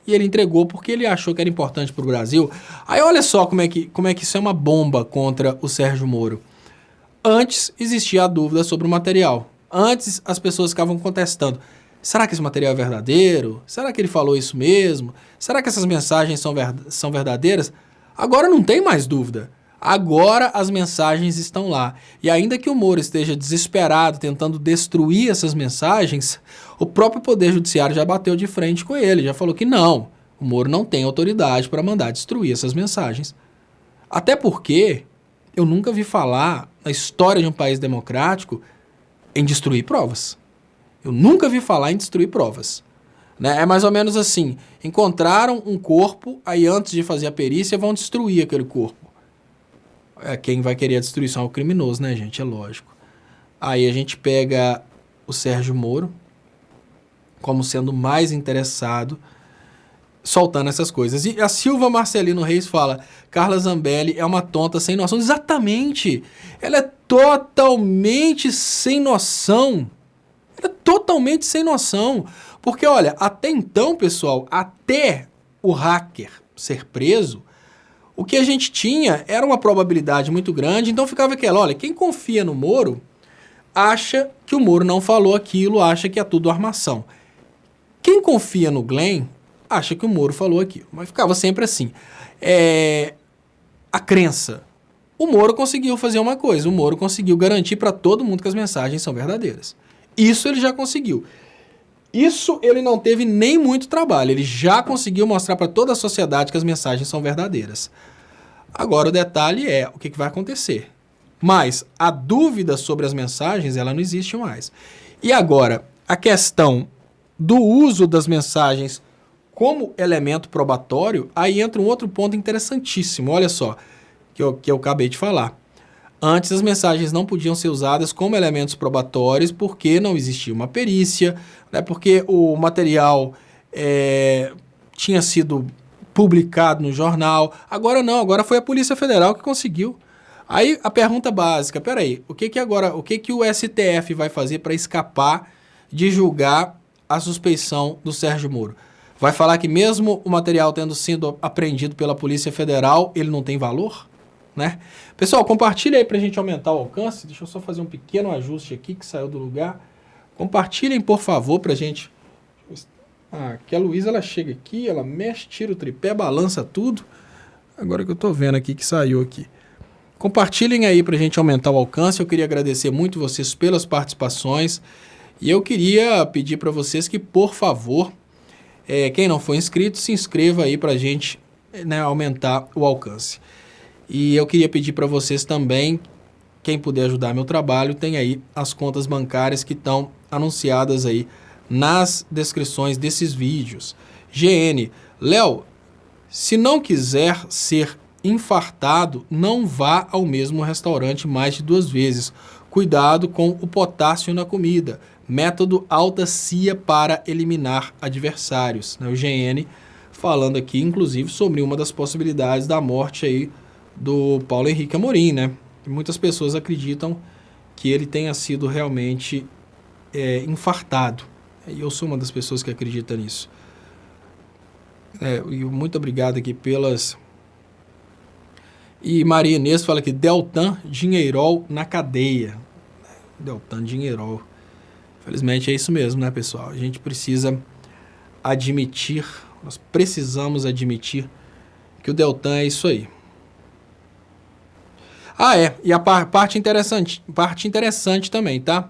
Speaker 1: E ele entregou porque ele achou que era importante para o Brasil. Aí olha só como é que isso é uma bomba contra o Sérgio Moro. Antes existia a dúvida sobre o material. Antes as pessoas ficavam contestando. Será que esse material é verdadeiro? Será que ele falou isso mesmo? Será que essas mensagens são verdadeiras? Agora não tem mais dúvida. Agora as mensagens estão lá. E ainda que o Moro esteja desesperado tentando destruir essas mensagens, o próprio Poder Judiciário já bateu de frente com ele, já falou que não, o Moro não tem autoridade para mandar destruir essas mensagens. Até porque eu nunca vi falar na história de um país democrático em destruir provas. Eu nunca vi falar em destruir provas. Né? É mais ou menos assim, encontraram um corpo, aí antes de fazer a perícia vão destruir aquele corpo. Quem vai querer a destruição é o criminoso, né, gente? É lógico. Aí a gente pega o Sérgio Moro como sendo mais interessado, soltando essas coisas. E a Silva Marcelino Reis fala, Carla Zambelli é uma tonta sem noção. Exatamente! Ela é totalmente sem noção. Ela é totalmente sem noção. Porque, olha, até então, pessoal, até o hacker ser preso, o que a gente tinha era uma probabilidade muito grande, então ficava aquela, olha, quem confia no Moro acha que o Moro não falou aquilo, acha que é tudo armação. Quem confia no Glenn acha que o Moro falou aquilo, mas ficava sempre assim. A crença. O Moro conseguiu fazer uma coisa, o Moro conseguiu garantir para todo mundo que as mensagens são verdadeiras. Isso ele já conseguiu. Isso ele não teve nem muito trabalho, ele já conseguiu mostrar para toda a sociedade que as mensagens são verdadeiras. Agora o detalhe é o que vai acontecer. Mas a dúvida sobre as mensagens, ela não existe mais. E agora, a questão do uso das mensagens como elemento probatório, aí entra um outro ponto interessantíssimo, olha só, que eu acabei de falar. Antes as mensagens não podiam ser usadas como elementos probatórios porque não existia uma perícia, né, porque o material tinha sido publicado no jornal. Agora não, agora foi a Polícia Federal que conseguiu. Aí a pergunta básica, peraí, o que o STF vai fazer para escapar de julgar a suspeição do Sérgio Moro? Vai falar que mesmo o material tendo sido apreendido pela Polícia Federal, ele não tem valor? Né? Pessoal, compartilha aí pra gente aumentar o alcance. Deixa eu só fazer um pequeno ajuste aqui que saiu do lugar. Compartilhem, por favor, pra gente. Que a Luísa, ela chega aqui, ela mexe, tira o tripé, balança tudo. Agora que eu tô vendo aqui que saiu aqui. Compartilhem aí pra gente aumentar o alcance. Eu queria agradecer muito vocês pelas participações. E eu queria pedir para vocês que, por favor, quem não for inscrito, se inscreva aí pra gente, né, aumentar o alcance. E eu queria pedir para vocês também, quem puder ajudar meu trabalho, tem aí as contas bancárias que estão anunciadas aí nas descrições desses vídeos. GN, Léo, se não quiser ser infartado, não vá ao mesmo restaurante mais de 2 vezes. Cuidado com o potássio na comida. Método alta CIA para eliminar adversários. O GN falando aqui, inclusive, sobre uma das possibilidades da morte aí do Paulo Henrique Amorim, né? E muitas pessoas acreditam que ele tenha sido realmente infartado. E eu sou uma das pessoas que acredita nisso. E muito obrigado aqui pelas... E Maria Inês fala que Deltan Dinheirol na cadeia. Deltan Dinheirol. Infelizmente é isso mesmo, né, pessoal? A gente precisa admitir, nós precisamos admitir que o Deltan é isso aí. E a parte interessante também, tá?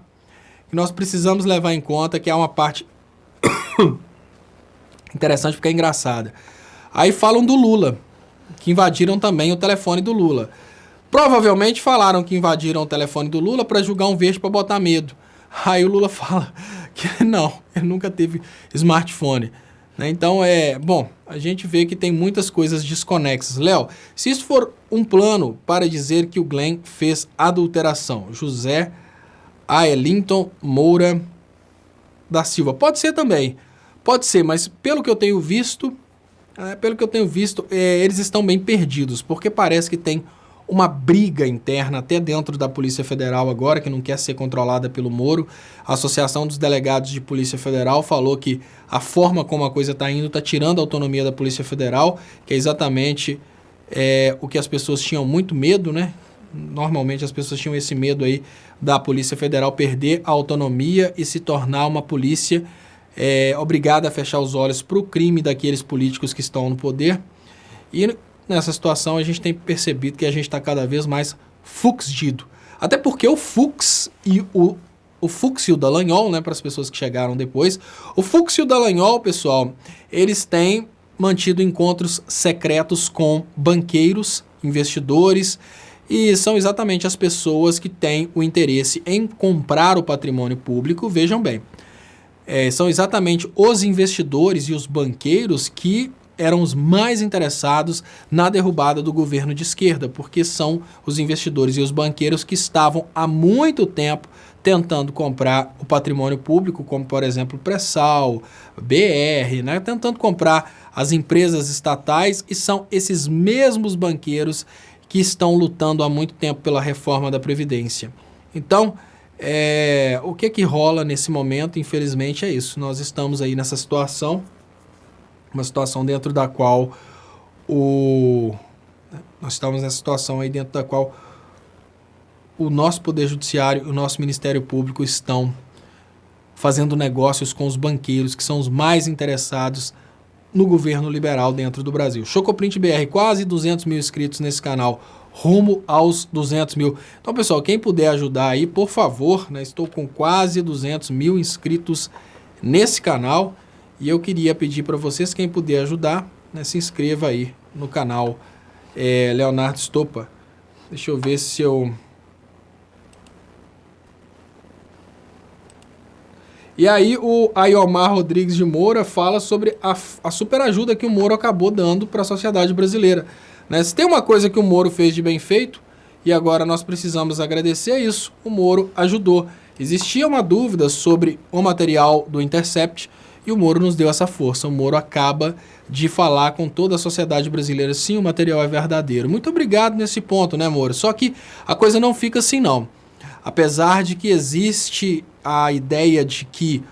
Speaker 1: Que nós precisamos levar em conta que é uma parte interessante porque é engraçada. Aí falam do Lula, que invadiram também o telefone do Lula. Provavelmente falaram que invadiram o telefone do Lula para julgar um verde para botar medo. Aí o Lula fala que não, ele nunca teve smartphone. Então, a gente vê que tem muitas coisas desconexas. Léo, se isso for um plano para dizer que o Glenn fez adulteração, José Aelinton Moura da Silva, pode ser também, pode ser, mas pelo que eu tenho visto, eles estão bem perdidos, porque parece que tem uma briga interna até dentro da Polícia Federal agora, que não quer ser controlada pelo Moro. A Associação dos Delegados de Polícia Federal falou que a forma como a coisa está indo está tirando a autonomia da Polícia Federal, que é exatamente o que as pessoas tinham muito medo, né? Normalmente as pessoas tinham esse medo aí da Polícia Federal perder a autonomia e se tornar uma polícia obrigada a fechar os olhos para o crime daqueles políticos que estão no poder. E nessa situação a gente tem percebido que a gente está cada vez mais fuxido. Até porque o Fux e o Fux e o Dallagnol, né, para as pessoas que chegaram depois, o Fux e o Dallagnol, pessoal, eles têm mantido encontros secretos com banqueiros, investidores, e são exatamente as pessoas que têm o interesse em comprar o patrimônio público. Vejam bem, são exatamente os investidores e os banqueiros que eram os mais interessados na derrubada do governo de esquerda, porque são os investidores e os banqueiros que estavam há muito tempo tentando comprar o patrimônio público, como, por exemplo, o Pré-Sal, BR, né? Tentando comprar as empresas estatais, e são esses mesmos banqueiros que estão lutando há muito tempo pela reforma da Previdência. Então, o que rola nesse momento, infelizmente, é isso. Nós estamos aí nessa situação, uma situação dentro da qual nós estamos nessa situação aí dentro da qual o nosso Poder Judiciário e o nosso Ministério Público estão fazendo negócios com os banqueiros, que são os mais interessados no governo liberal dentro do Brasil. Chocoprint BR, quase 200 mil inscritos nesse canal, rumo aos 200 mil. Então, pessoal, quem puder ajudar aí, por favor, né, estou com quase 200 mil inscritos nesse canal. E eu queria pedir para vocês, quem puder ajudar, né, se inscreva aí no canal Leonardo Stoppa. Deixa eu ver se eu... E aí o Ayomar Rodrigues de Moura fala sobre a super ajuda que o Moro acabou dando para a sociedade brasileira. Né? Se tem uma coisa que o Moro fez de bem feito, e agora nós precisamos agradecer, é isso, o Moro ajudou. Existia uma dúvida sobre o material do Intercept, e o Moro nos deu essa força. O Moro acaba de falar com toda a sociedade brasileira, sim, o material é verdadeiro. Muito obrigado nesse ponto, né, Moro? Só que a coisa não fica assim, não. Apesar de que existe a ideia de que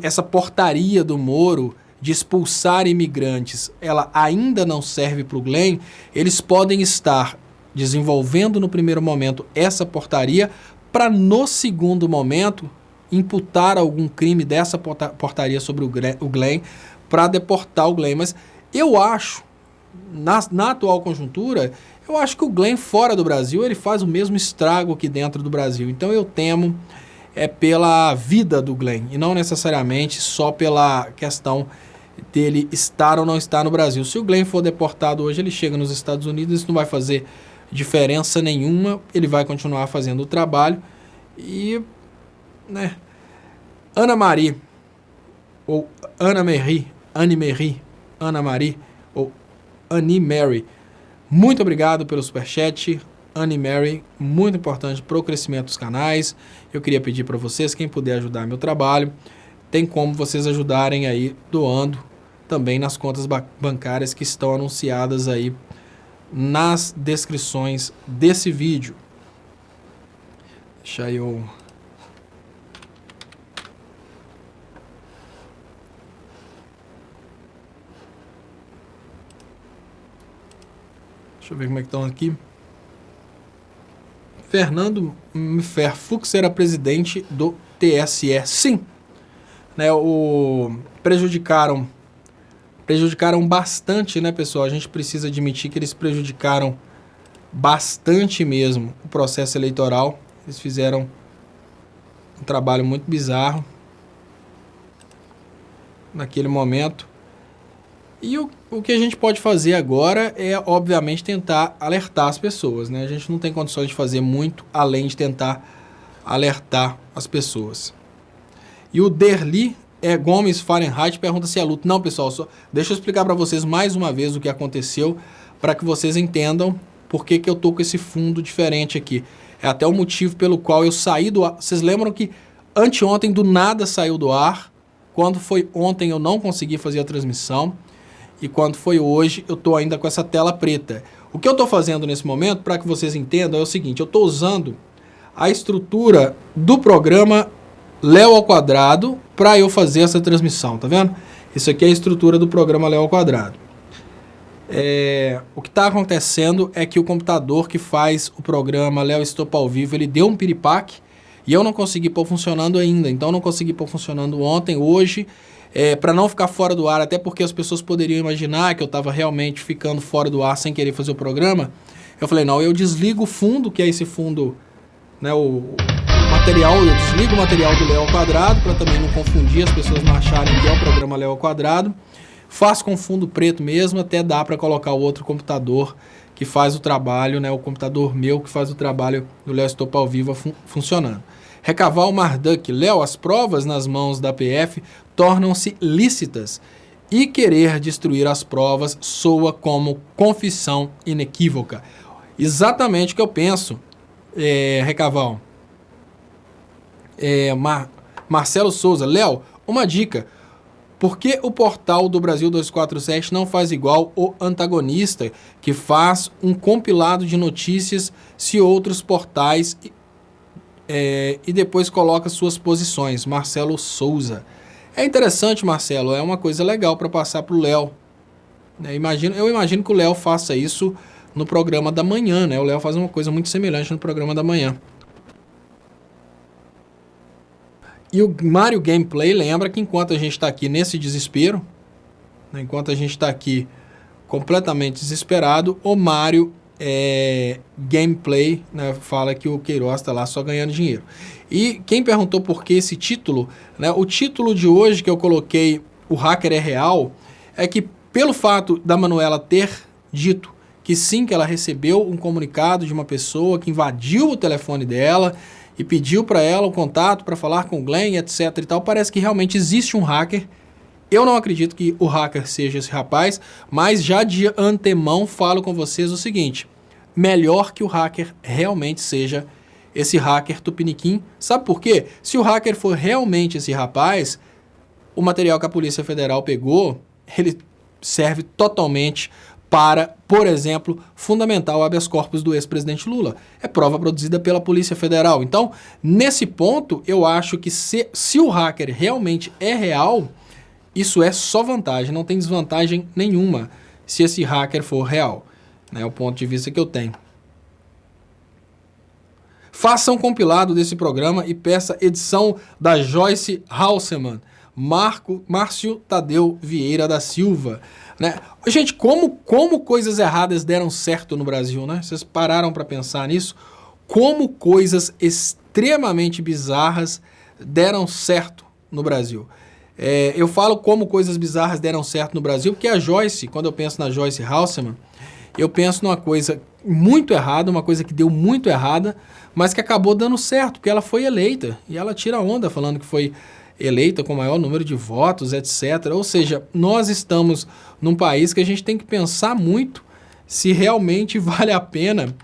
Speaker 1: essa portaria do Moro de expulsar imigrantes, ela ainda não serve para o Glenn, eles podem estar desenvolvendo no primeiro momento essa portaria para no segundo momento imputar algum crime dessa portaria sobre o Glenn para deportar o Glenn. Mas eu acho, na atual conjuntura, eu acho que o Glenn fora do Brasil, ele faz o mesmo estrago aqui dentro do Brasil. Então eu temo pela vida do Glenn e não necessariamente só pela questão dele estar ou não estar no Brasil. Se o Glenn for deportado hoje, ele chega nos Estados Unidos, isso não vai fazer diferença nenhuma, ele vai continuar fazendo o trabalho. E, né, Ana Marie, ou Ana Marie, Ana Marie, ou Annie Mary, muito obrigado pelo superchat. Annie Mary, muito importante para o crescimento dos canais. Eu queria pedir para vocês, quem puder ajudar meu trabalho, tem como vocês ajudarem aí doando também nas contas bancárias que estão anunciadas aí nas descrições desse vídeo. Deixa eu... Deixa eu ver como é que estão aqui. Fernando Mfer Fux era presidente do TSE. Sim. Né, prejudicaram bastante, né, pessoal? A gente precisa admitir que eles prejudicaram bastante mesmo o processo eleitoral. Eles fizeram um trabalho muito bizarro naquele momento. E o que a gente pode fazer agora é, obviamente, tentar alertar as pessoas, né? A gente não tem condições de fazer muito além de tentar alertar as pessoas. E o Derli Gomes Fahrenheit pergunta se é luto. Não, pessoal, deixa eu explicar para vocês mais uma vez o que aconteceu para que vocês entendam por que eu tô com esse fundo diferente aqui. É até o motivo pelo qual eu saí do ar. Vocês lembram que anteontem do nada saiu do ar? Quando foi ontem eu não consegui fazer a transmissão. E quando foi hoje, eu estou ainda com essa tela preta. O que eu estou fazendo nesse momento, para que vocês entendam, é o seguinte. Eu estou usando a estrutura do programa Léo ao Quadrado para eu fazer essa transmissão, tá vendo? Isso aqui é a estrutura do programa Léo ao Quadrado. O que está acontecendo é que o computador que faz o programa Léo Stoppa ao vivo, ele deu um piripaque e eu não consegui pôr funcionando ainda. Então, eu não consegui pôr funcionando ontem, hoje... para não ficar fora do ar, até porque as pessoas poderiam imaginar que eu estava realmente ficando fora do ar sem querer fazer o programa. Eu falei, não, eu desligo o fundo, que é esse fundo, né, o material, eu desligo o material do Léo ao Quadrado, para também não confundir, as pessoas não acharem que é o programa Léo ao Quadrado. Faço com fundo preto mesmo, até dá para colocar o outro computador que faz o trabalho, né, o computador meu que faz o trabalho do Léo Stoppa ao vivo funcionando. Recaval Marduk, Léo, as provas nas mãos da PF tornam-se lícitas e querer destruir as provas soa como confissão inequívoca. Exatamente o que eu penso, Recaval. Marcelo Souza, Léo, uma dica. Por que o portal do Brasil 247 não faz igual o Antagonista, que faz um compilado de notícias se outros portais... e depois coloca suas posições? Marcelo Souza. É interessante, Marcelo, é uma coisa legal para passar para o Léo. Eu imagino que o Léo faça isso no programa da manhã, né? O Léo faz uma coisa muito semelhante no programa da manhã. E o Mario Gameplay lembra que enquanto a gente está aqui nesse desespero, né, enquanto a gente está aqui completamente desesperado, o Mario gameplay, né, fala que o Queiroz está lá só ganhando dinheiro. E quem perguntou por que esse título, né, o título de hoje que eu coloquei, O Hacker é Real, é que pelo fato da Manuela ter dito que sim, que ela recebeu um comunicado de uma pessoa que invadiu o telefone dela e pediu para ela o contato para falar com o Glenn, etc e tal, parece que realmente existe um hacker. Eu não acredito que o hacker seja esse rapaz, mas já de antemão falo com vocês o seguinte: melhor que o hacker realmente seja esse hacker tupiniquim. Sabe por quê? Se o hacker for realmente esse rapaz, o material que a Polícia Federal pegou, ele serve totalmente para, por exemplo, fundamentar o habeas corpus do ex-presidente Lula. É prova produzida pela Polícia Federal. Então, nesse ponto, eu acho que se o hacker realmente é real, isso é só vantagem, não tem desvantagem nenhuma se esse hacker for real. É o ponto de vista que eu tenho. Faça um compilado desse programa e peça edição da Joyce Halseman, Márcio Tadeu Vieira da Silva. Né? Gente, como coisas erradas deram certo no Brasil, né? Vocês pararam para pensar nisso? Como coisas extremamente bizarras deram certo no Brasil. Eu falo como coisas bizarras deram certo no Brasil, porque a Joyce, quando eu penso na Joyce Halseman, eu penso numa coisa muito errada, uma coisa que deu muito errada, mas que acabou dando certo, porque ela foi eleita. E ela tira onda falando que foi eleita com o maior número de votos, etc. Ou seja, nós estamos num país que a gente tem que pensar muito se realmente vale a pena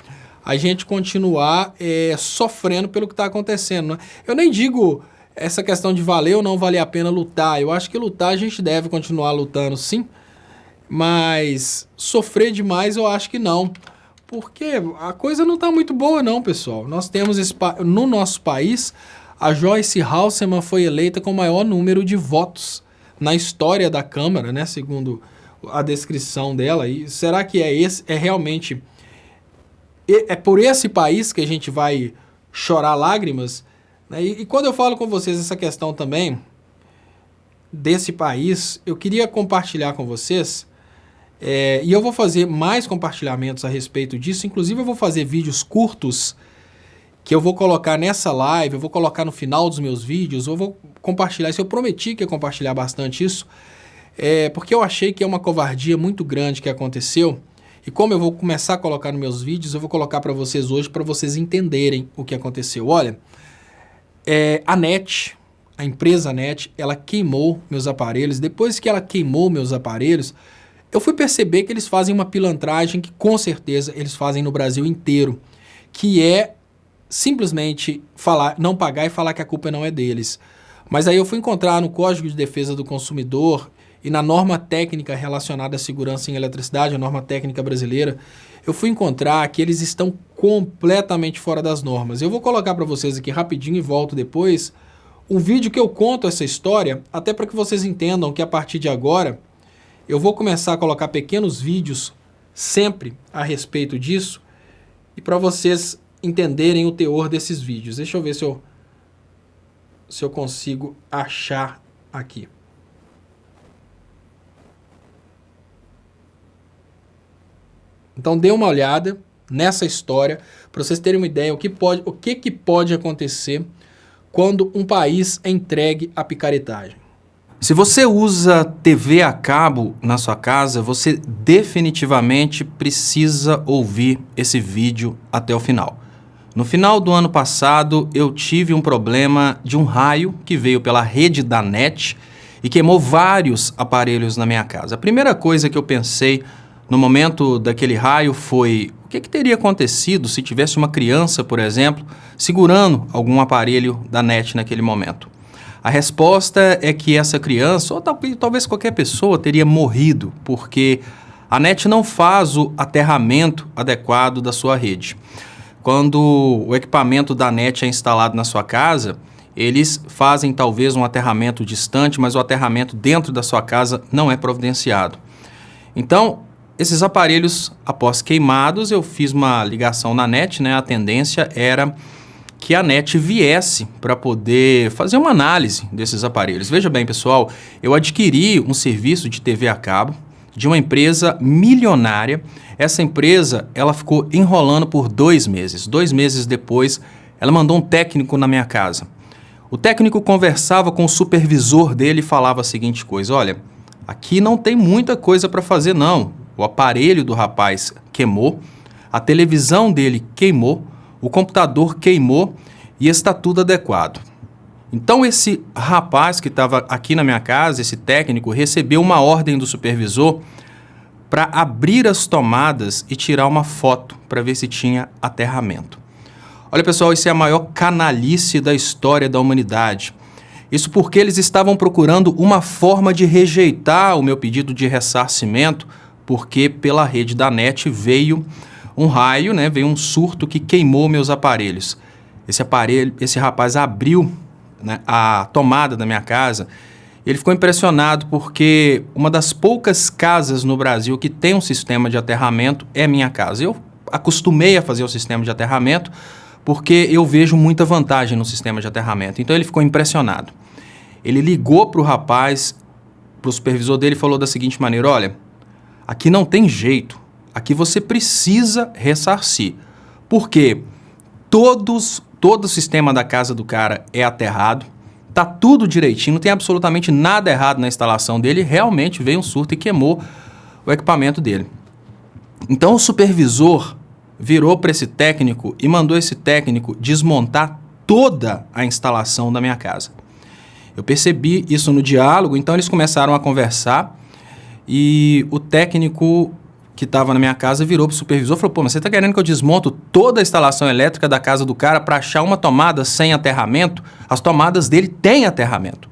Speaker 1: a gente continuar sofrendo pelo que está acontecendo. Né? Eu nem digo essa questão de valer ou não valer a pena lutar. Eu acho que lutar a gente deve continuar lutando, sim. Mas sofrer demais eu acho que não. Porque a coisa não está muito boa não, pessoal. Nós temos no nosso país, a Joyce Halseman foi eleita com o maior número de votos na história da Câmara, né? Segundo a descrição dela. E será que é realmente... É por esse país que a gente vai chorar lágrimas? Né? E quando eu falo com vocês essa questão também desse país, eu queria compartilhar com vocês... e eu vou fazer mais compartilhamentos a respeito disso. Inclusive eu vou fazer vídeos curtos que eu vou colocar nessa live, eu vou colocar no final dos meus vídeos, eu vou compartilhar isso. Eu prometi que ia compartilhar bastante isso, porque eu achei que é uma covardia muito grande que aconteceu. E como eu vou começar a colocar nos meus vídeos, eu vou colocar para vocês hoje, para vocês entenderem o que aconteceu. Olha, a NET, a empresa NET, ela queimou meus aparelhos. Depois que ela queimou meus aparelhos, eu fui perceber que eles fazem uma pilantragem que com certeza eles fazem no Brasil inteiro, que é simplesmente não pagar e falar que a culpa não é deles. Mas aí eu fui encontrar no Código de Defesa do Consumidor e na norma técnica relacionada à segurança em eletricidade, a norma técnica brasileira, eu fui encontrar que eles estão completamente fora das normas. Eu vou colocar para vocês aqui rapidinho e volto depois um vídeo que eu conto essa história, até para que vocês entendam que a partir de agora eu vou começar a colocar pequenos vídeos sempre a respeito disso e para vocês entenderem o teor desses vídeos. Deixa eu ver se eu consigo achar aqui. Então dê uma olhada nessa história para vocês terem uma ideia o que pode acontecer quando um país é entregue à picaretagem.
Speaker 2: Se você usa TV a cabo na sua casa, você definitivamente precisa ouvir esse vídeo até o final. No final do ano passado, eu tive um problema de um raio que veio pela rede da NET e queimou vários aparelhos na minha casa. A primeira coisa que eu pensei no momento daquele raio foi o que teria acontecido se tivesse uma criança, por exemplo, segurando algum aparelho da NET naquele momento. A resposta é que essa criança, ou talvez qualquer pessoa, teria morrido, porque a NET não faz o aterramento adequado da sua rede. Quando o equipamento da NET é instalado na sua casa, eles fazem talvez um aterramento distante, mas o aterramento dentro da sua casa não é providenciado. Então, esses aparelhos, após queimados, eu fiz uma ligação na NET, né? A tendência era que a NET viesse para poder fazer uma análise desses aparelhos. Veja bem, pessoal, eu adquiri um serviço de TV a cabo, de uma empresa milionária. Essa empresa, ela ficou enrolando por 2 meses. 2 meses depois, ela mandou um técnico na minha casa. O técnico conversava com o supervisor dele e falava a seguinte coisa: olha, aqui não tem muita coisa para fazer não. O aparelho do rapaz queimou, a televisão dele queimou, o computador queimou e está tudo adequado. Então esse rapaz que estava aqui na minha casa, esse técnico, recebeu uma ordem do supervisor para abrir as tomadas e tirar uma foto para ver se tinha aterramento. Olha, pessoal, isso é a maior canalice da história da humanidade. Isso porque eles estavam procurando uma forma de rejeitar o meu pedido de ressarcimento, porque pela rede da NET veio um raio, né, veio um surto que queimou meus aparelhos. Esse rapaz abriu, né, a tomada da minha casa. Ele ficou impressionado porque uma das poucas casas no Brasil que tem um sistema de aterramento é minha casa. Eu acostumei a fazer o sistema de aterramento porque eu vejo muita vantagem no sistema de aterramento. Então ele ficou impressionado. Ele ligou para o rapaz, para o supervisor dele, e falou da seguinte maneira: olha, aqui não tem jeito, aqui você precisa ressarcir, porque todo o sistema da casa do cara é aterrado, tá tudo direitinho, não tem absolutamente nada errado na instalação dele, realmente veio um surto e queimou o equipamento dele. Então o supervisor virou para esse técnico e mandou esse técnico desmontar toda a instalação da minha casa. Eu percebi isso no diálogo, então eles começaram a conversar e o técnico que estava na minha casa virou para o supervisor e falou: pô, mas você está querendo que eu desmonto toda a instalação elétrica da casa do cara para achar uma tomada sem aterramento? As tomadas dele têm aterramento.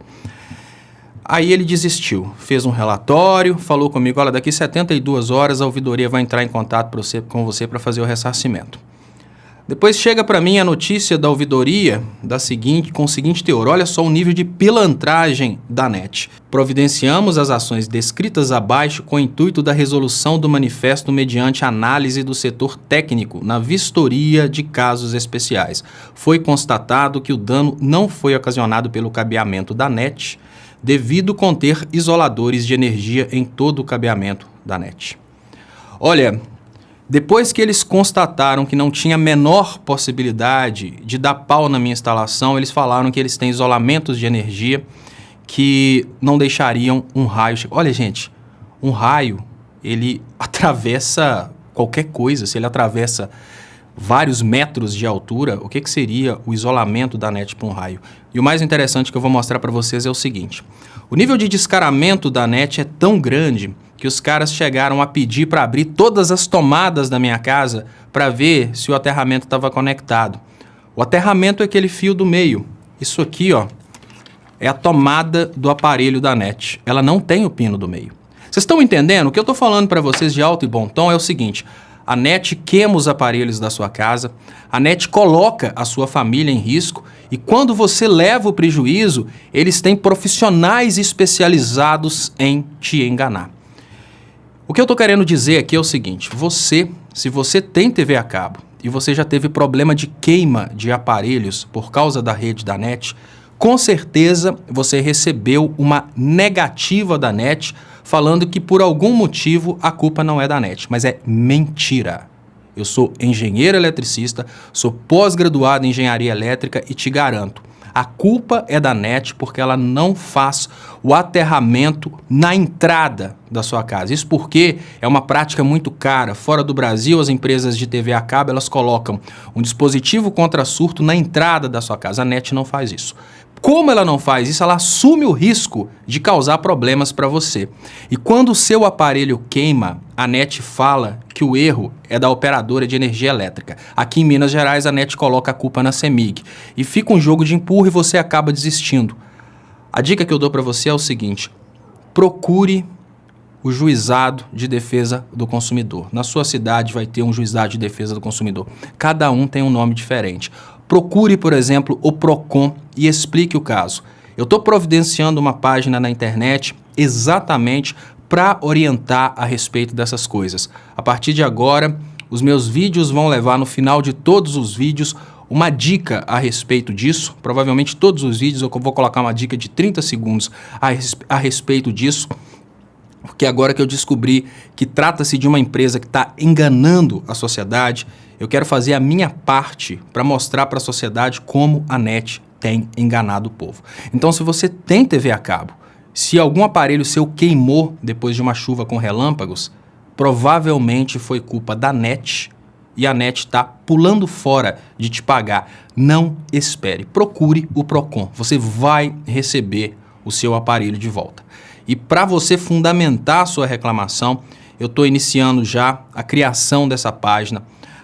Speaker 2: Aí ele desistiu, fez um relatório, falou comigo: olha, daqui 72 horas a ouvidoria vai entrar em contato com você para fazer o ressarcimento. Depois chega para mim a notícia da ouvidoria com o seguinte teor: olha só o nível de pilantragem da NET. Providenciamos as ações descritas abaixo com o intuito da resolução do manifesto mediante análise do setor técnico na vistoria de casos especiais. Foi constatado que o dano não foi ocasionado pelo cabeamento da NET, devido conter isoladores de energia em todo o cabeamento da NET. Olha, depois que eles constataram que não tinha a menor possibilidade de dar pau na minha instalação, eles falaram que eles têm isolamentos de energia que não deixariam um raio... Olha, gente, um raio, ele atravessa qualquer coisa. Se ele atravessa vários metros de altura, o que seria o isolamento da NET para um raio? E o mais interessante que eu vou mostrar para vocês é o seguinte: o nível de descaramento da NET é tão grande que os caras chegaram a pedir para abrir todas as tomadas da minha casa para ver se o aterramento estava conectado. O aterramento é aquele fio do meio. Isso aqui, ó, é a tomada do aparelho da NET. Ela não tem o pino do meio. Vocês estão entendendo? O que eu estou falando para vocês de alto e bom tom é o seguinte: a NET queima os aparelhos da sua casa, a NET coloca a sua família em risco e quando você leva o prejuízo, eles têm profissionais especializados em te enganar. O que eu estou querendo dizer aqui é o seguinte: se você tem TV a cabo e você já teve problema de queima de aparelhos por causa da rede da NET, com certeza você recebeu uma negativa da NET falando que por algum motivo a culpa não é da NET, mas é mentira. Eu sou engenheiro eletricista, sou pós-graduado em engenharia elétrica e te garanto, a culpa é da NET porque ela não faz o aterramento na entrada da sua casa. Isso porque é uma prática muito cara. Fora do Brasil, as empresas de TV a cabo, elas colocam um dispositivo contra surto na entrada da sua casa. A NET não faz isso. Como ela não faz isso, ela assume o risco de causar problemas para você. E quando o seu aparelho queima, a NET fala que o erro é da operadora de energia elétrica. Aqui em Minas Gerais, a NET coloca a culpa na CEMIG. E fica um jogo de empurra e você acaba desistindo. A dica que eu dou para você é o seguinte: procure o juizado de defesa do consumidor. Na sua cidade vai ter um juizado de defesa do consumidor. Cada um tem um nome diferente. Procure, por exemplo, o PROCON e explique o caso. Eu estou providenciando uma página na internet exatamente para orientar a respeito dessas coisas. A partir de agora, os meus vídeos vão levar no final de todos os vídeos uma dica a respeito disso. Provavelmente todos os vídeos eu vou colocar uma dica de 30 segundos a respeito disso. porque agora que eu descobri que trata-se de uma empresa que está enganando a sociedade, eu quero fazer a minha parte para mostrar para a sociedade como a NET tem enganado o povo. Então, se você tem TV a cabo, se algum aparelho seu queimou depois de uma chuva com relâmpagos, provavelmente foi culpa da NET e a NET está pulando fora de te pagar. Não espere, procure o Procon. Você vai receber o seu aparelho de volta. E para você fundamentar a sua reclamação, eu estou iniciando já a criação dessa página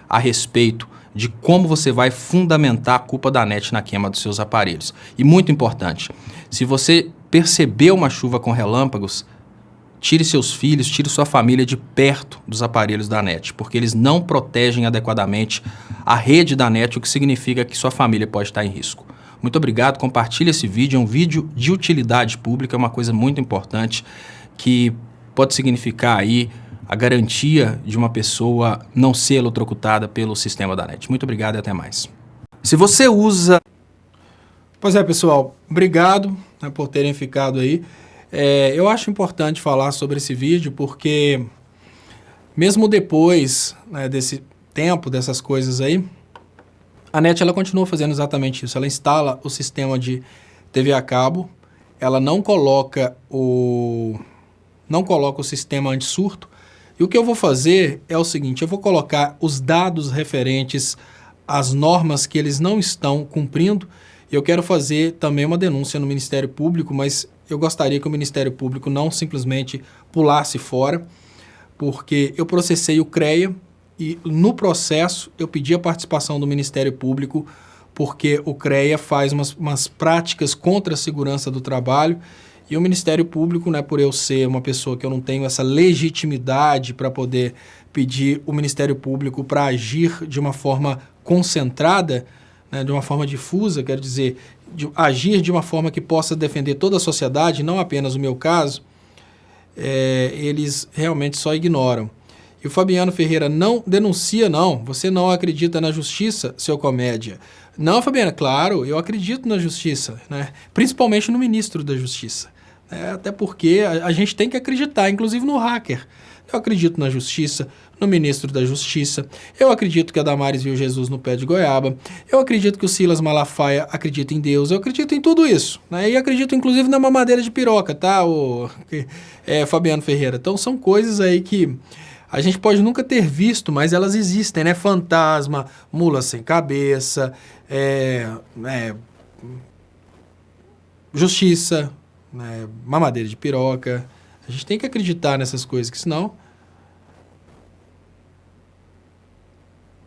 Speaker 2: a respeito de como você vai fundamentar a culpa da NET na queima dos seus aparelhos. E muito importante, se você percebeu uma chuva com relâmpagos, tire seus filhos, tire sua família de perto dos aparelhos da NET, porque eles não protegem adequadamente a rede da NET, o que significa que sua família pode estar em risco. Muito obrigado, compartilhe esse vídeo, é um vídeo de utilidade pública, é uma coisa muito importante que pode significar aí a garantia de uma pessoa não ser eletrocutada pelo sistema da NET. Muito obrigado e até mais. Se você usa...
Speaker 1: Pois é, pessoal, obrigado, né, por terem ficado aí. Eu acho importante falar sobre esse vídeo porque mesmo depois, né, desse tempo, dessas coisas aí, a NET ela continua fazendo exatamente isso. Ela instala o sistema de TV a cabo, ela não coloca o sistema anti-surto. E o que eu vou fazer é o seguinte, eu vou colocar os dados referentes às normas que eles não estão cumprindo. Eu quero fazer também uma denúncia no Ministério Público, mas eu gostaria que o Ministério Público não simplesmente pulasse fora, porque eu processei o CREA e no processo eu pedi a participação do Ministério Público porque o CREA faz umas práticas contra a segurança do trabalho. E o Ministério Público, né, por eu ser uma pessoa que eu não tenho essa legitimidade para poder pedir o Ministério Público para agir de uma forma concentrada, né, de uma forma difusa, quero dizer, agir de uma forma que possa defender toda a sociedade, não apenas o meu caso, eles realmente só ignoram. E o Fabiano Ferreira não denuncia, não. Você não acredita na justiça, seu comédia? Não, Fabiano, claro, eu acredito na justiça, né? Principalmente no ministro da Justiça. Até porque a gente tem que acreditar, inclusive no hacker. Eu acredito na justiça, no ministro da Justiça. Eu acredito que a Damares viu Jesus no pé de goiaba. Eu acredito que o Silas Malafaia acredita em Deus. Eu acredito em tudo isso, né? E acredito inclusive na mamadeira de piroca, tá, Fabiano Ferreira? Então são coisas aí que a gente pode nunca ter visto, mas elas existem, né? Fantasma, mula sem cabeça, justiça, né? Mamadeira de piroca. A gente tem que acreditar nessas coisas, que senão...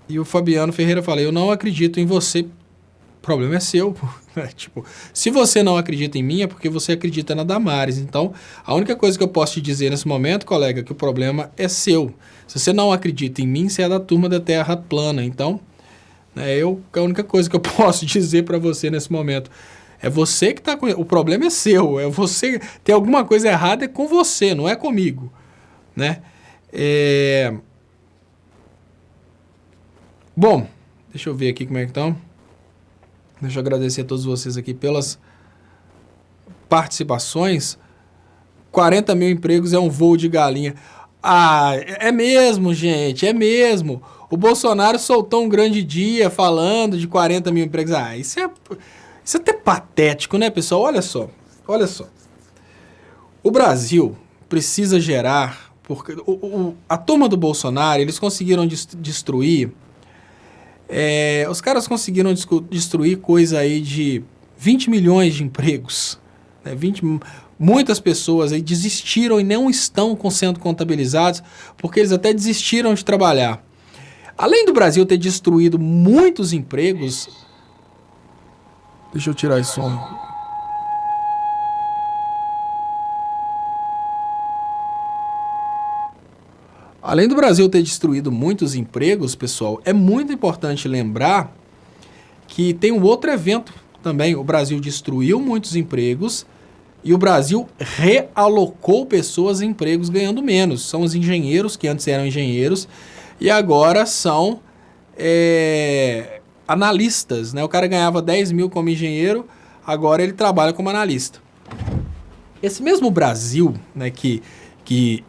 Speaker 1: E o Fabiano Ferreira fala, eu não acredito em você, o problema é seu. Tipo, se você não acredita em mim é porque você acredita na Damares. Então, a única coisa que eu posso te dizer nesse momento, colega, é que o problema é seu. Se você não acredita em mim, você é da turma da Terra plana. Então, a única coisa que eu posso dizer para você nesse momento é você que está com... O problema é seu. É você... Tem alguma coisa errada é com você, não é comigo, né? Bom, deixa eu ver aqui como é que estão. Deixa eu agradecer a todos vocês aqui pelas participações. 40 mil empregos é um voo de galinha. Ah, é mesmo, gente, é mesmo. O Bolsonaro soltou um grande dia falando de 40 mil empregos. Ah, isso é até patético, né, pessoal? Olha só. O Brasil precisa gerar... Porque a turma do Bolsonaro, eles conseguiram destruir... os caras conseguiram destruir coisa aí de 20 milhões de empregos. Né? Muitas pessoas aí desistiram e não estão sendo contabilizados porque eles até desistiram de trabalhar. Além do Brasil ter destruído muitos empregos... Deixa eu tirar esse som. Além do Brasil ter destruído muitos empregos, pessoal, é muito importante lembrar que tem um outro evento também. O Brasil destruiu muitos empregos e o Brasil realocou pessoas em empregos ganhando menos. São os engenheiros, que antes eram engenheiros, e agora são analistas, né? O cara ganhava 10 mil como engenheiro, agora ele trabalha como analista. Esse mesmo Brasil, né, que que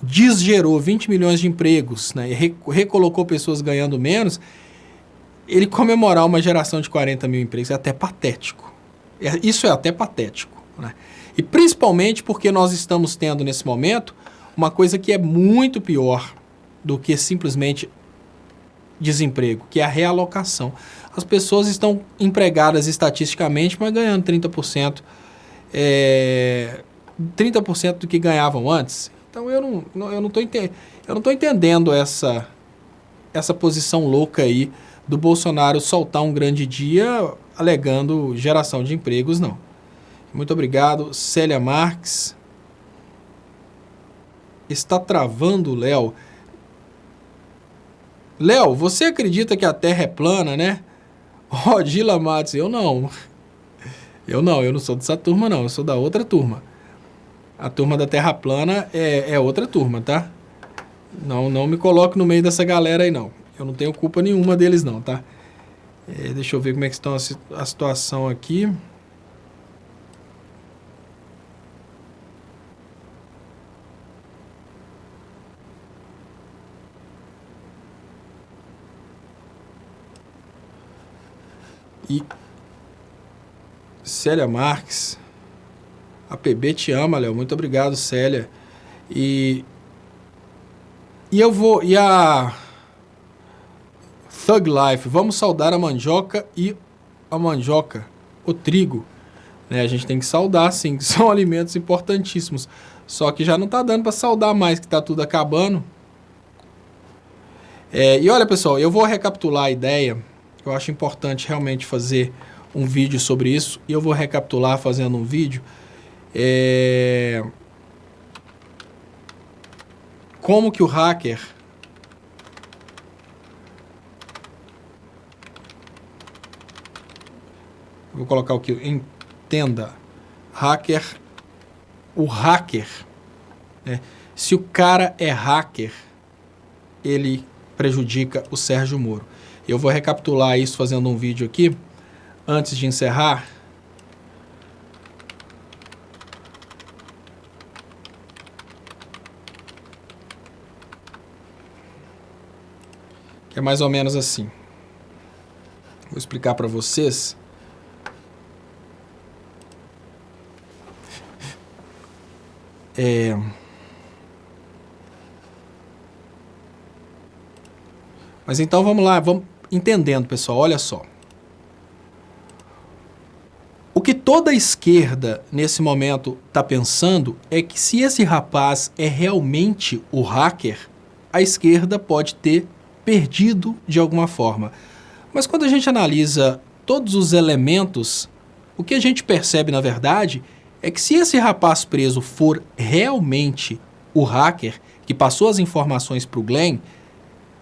Speaker 1: desgerou 20 milhões de empregos, né, e recolocou pessoas ganhando menos, ele comemorar uma geração de 40 mil empregos é até patético. Isso é até patético, né? E principalmente porque nós estamos tendo nesse momento uma coisa que é muito pior do que simplesmente desemprego, que é a realocação. As pessoas estão empregadas estatisticamente, mas ganhando 30%, 30% do que ganhavam antes. Então eu não estou entendendo essa posição louca aí do Bolsonaro soltar um grande dia alegando geração de empregos, não. Muito obrigado, Célia Marques. Está travando o Léo. Léo, você acredita que a Terra é plana, né? Rodila Matos, eu não sou dessa turma, não. Eu sou da outra turma. A turma da Terra plana é outra turma, tá? Não me coloque no meio dessa galera aí, não. Eu não tenho culpa nenhuma deles, não, tá? Deixa eu ver como é que está a situação aqui. E Célia Marques, a PB te ama, Léo. Muito obrigado, Célia. E a Thug Life, vamos saudar a mandioca o trigo. Né? A gente tem que saudar, sim, que são alimentos importantíssimos. Só que já não tá dando para saudar mais, que tá tudo acabando. E olha, pessoal, eu vou recapitular a ideia. Eu acho importante realmente fazer um vídeo sobre isso. E eu vou recapitular fazendo um vídeo. Como que o hacker... Vou colocar o que? Entenda. O hacker. Né? Se o cara é hacker, ele prejudica o Sérgio Moro. Eu vou recapitular isso fazendo um vídeo aqui, antes de encerrar. Que é mais ou menos assim. Vou explicar para vocês. Mas então vamos lá, vamos entendendo, pessoal, olha só. O que toda a esquerda nesse momento está pensando é que se esse rapaz é realmente o hacker, a esquerda pode ter perdido de alguma forma. Mas quando a gente analisa todos os elementos, o que a gente percebe na verdade é que se esse rapaz preso for realmente o hacker que passou as informações para o Glenn,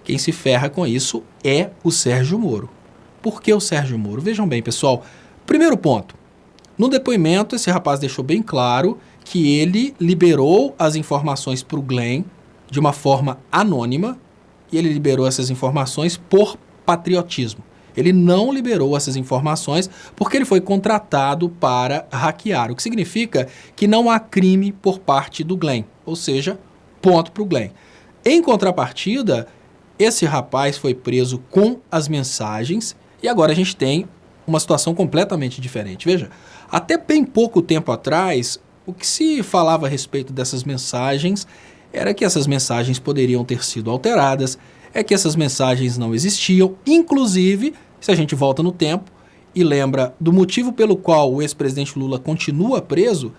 Speaker 1: quem se ferra com isso é o Sérgio Moro. Por que o Sérgio Moro? Vejam bem, pessoal. Primeiro ponto. No depoimento, esse rapaz deixou bem claro que ele liberou as informações para o Glenn de uma forma anônima e ele liberou essas informações por patriotismo. Ele não liberou essas informações porque ele foi contratado para hackear, o que significa que não há crime por parte do Glenn, ou seja, ponto para o Glenn. Em contrapartida, esse rapaz foi preso com as mensagens e agora a gente tem uma situação completamente diferente. Veja, até bem pouco tempo atrás, o que se falava a respeito dessas mensagens era que essas mensagens poderiam ter sido alteradas, que essas mensagens não existiam, inclusive, se a gente volta no tempo e lembra do motivo pelo qual o ex-presidente Lula continua preso,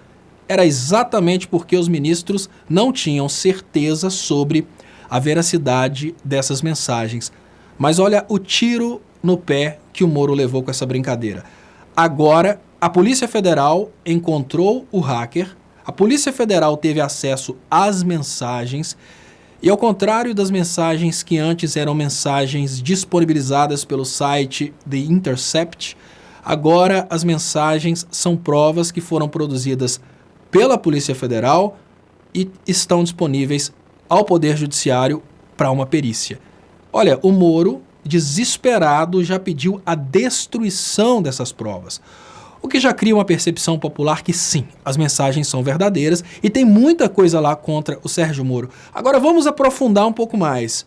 Speaker 1: era exatamente porque os ministros não tinham certeza sobre a veracidade dessas mensagens. Mas olha o tiro no pé que o Moro levou com essa brincadeira. Agora, a Polícia Federal encontrou o hacker, a Polícia Federal teve acesso às mensagens e, ao contrário das mensagens que antes eram mensagens disponibilizadas pelo site The Intercept, agora as mensagens são provas que foram produzidas pela Polícia Federal e estão disponíveis ao Poder Judiciário para uma perícia. Olha, o Moro, desesperado, já pediu a destruição dessas provas. o que já cria uma percepção popular que sim, as mensagens são verdadeiras e tem muita coisa lá contra o Sérgio Moro. Agora vamos aprofundar um pouco mais.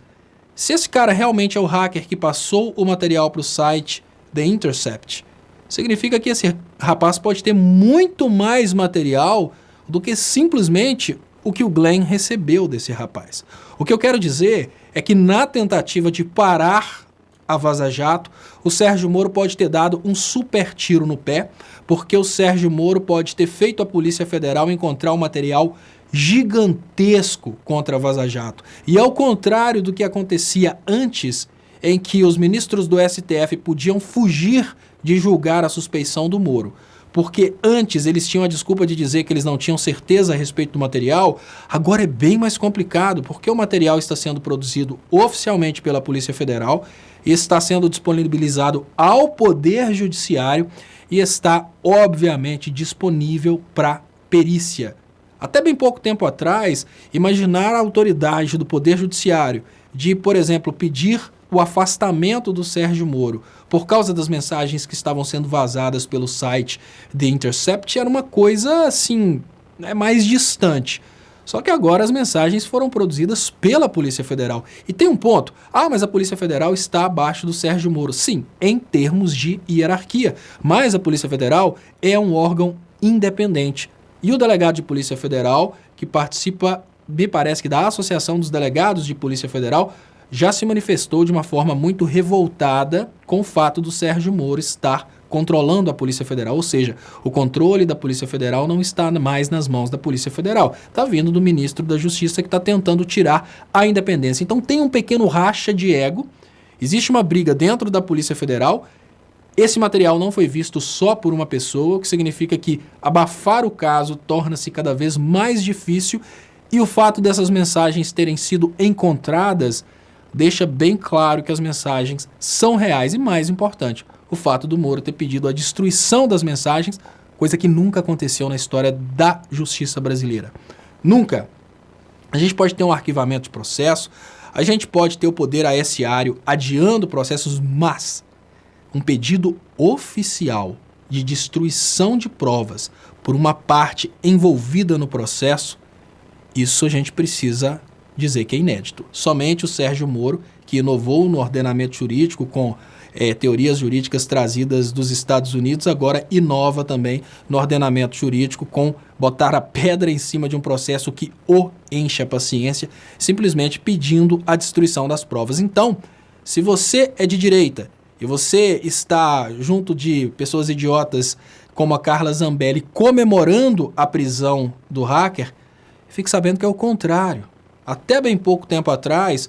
Speaker 1: Se esse cara realmente é o hacker que passou o material para o site The Intercept, significa que esse rapaz pode ter muito mais material do que simplesmente o que o Glenn recebeu desse rapaz. O que eu quero dizer é que na tentativa de parar a Vaza Jato, o Sérgio Moro pode ter dado um super tiro no pé, porque o Sérgio Moro pode ter feito a Polícia Federal encontrar um material gigantesco contra a Vaza Jato. E ao contrário do que acontecia antes, em que os ministros do STF podiam fugir de julgar a suspeição do Moro, porque antes eles tinham a desculpa de dizer que eles não tinham certeza a respeito do material, agora é bem mais complicado, porque o material está sendo produzido oficialmente pela Polícia Federal, está sendo disponibilizado ao Poder Judiciário e está, obviamente, disponível para perícia. Até bem pouco tempo atrás, imaginar a autoridade do Poder Judiciário de, por exemplo, pedir o afastamento do Sérgio Moro por causa das mensagens que estavam sendo vazadas pelo site The Intercept era uma coisa, assim, mais distante. Só que agora as mensagens foram produzidas pela Polícia Federal. E tem um ponto. Mas a Polícia Federal está abaixo do Sérgio Moro. Sim, em termos de hierarquia. Mas a Polícia Federal é um órgão independente. E o delegado de Polícia Federal, que participa, me parece que da Associação dos Delegados de Polícia Federal, já se manifestou de uma forma muito revoltada com o fato do Sérgio Moro estar controlando a Polícia Federal, ou seja, o controle da Polícia Federal não está mais nas mãos da Polícia Federal, está vindo do ministro da Justiça que está tentando tirar a independência. Então tem um pequeno racha de ego, existe uma briga dentro da Polícia Federal, esse material não foi visto só por uma pessoa, o que significa que abafar o caso torna-se cada vez mais difícil e o fato dessas mensagens terem sido encontradas deixa bem claro que as mensagens são reais e, mais importante, o fato do Moro ter pedido a destruição das mensagens, coisa que nunca aconteceu na história da justiça brasileira. Nunca. A gente pode ter um arquivamento de processo, a gente pode ter o poder aeciário adiando processos, mas um pedido oficial de destruição de provas por uma parte envolvida no processo, isso a gente precisa dizer que é inédito. Somente o Sérgio Moro, que inovou no ordenamento jurídico com teorias jurídicas trazidas dos Estados Unidos, agora inova também no ordenamento jurídico com botar a pedra em cima de um processo que o enche a paciência, simplesmente pedindo a destruição das provas. Então, se você é de direita e você está junto de pessoas idiotas como a Carla Zambelli comemorando a prisão do hacker, fique sabendo que é o contrário. Até bem pouco tempo atrás,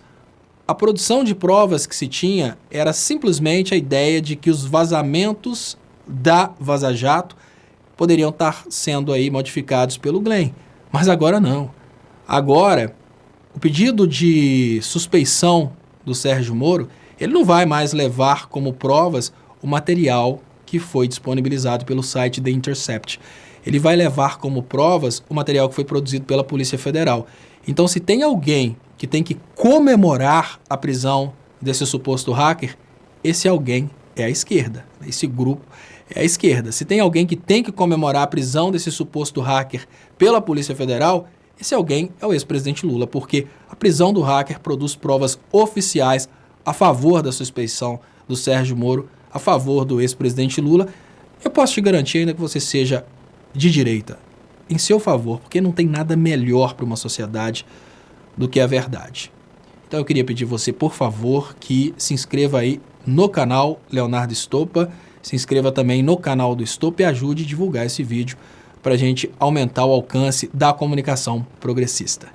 Speaker 1: a produção de provas que se tinha era simplesmente a ideia de que os vazamentos da Vaza Jato poderiam estar sendo aí modificados pelo Glenn. Mas agora não. Agora, o pedido de suspeição do Sérgio Moro, ele não vai mais levar como provas o material que foi disponibilizado pelo site The Intercept. Ele vai levar como provas o material que foi produzido pela Polícia Federal. Então, se tem alguém que tem que comemorar a prisão desse suposto hacker, esse alguém é a esquerda. Esse grupo é a esquerda. Se tem alguém que tem que comemorar a prisão desse suposto hacker pela Polícia Federal, esse alguém é o ex-presidente Lula, porque a prisão do hacker produz provas oficiais a favor da suspeição do Sérgio Moro, a favor do ex-presidente Lula. Eu posso te garantir ainda que você seja de direita, em seu favor, porque não tem nada melhor para uma sociedade do que a verdade. Então eu queria pedir você, por favor, que se inscreva aí no canal Leonardo Stoppa, se inscreva também no canal do Stoppa e ajude a divulgar esse vídeo para a gente aumentar o alcance da comunicação progressista.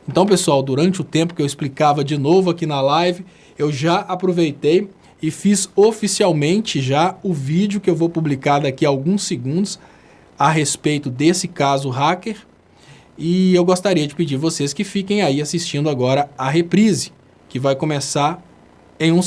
Speaker 1: Então, pessoal, durante o tempo que eu explicava de novo aqui na live, eu já aproveitei e fiz oficialmente já o vídeo que eu vou publicar daqui a alguns segundos a respeito desse caso hacker. E eu gostaria de pedir vocês que fiquem aí assistindo agora a reprise, que vai começar em um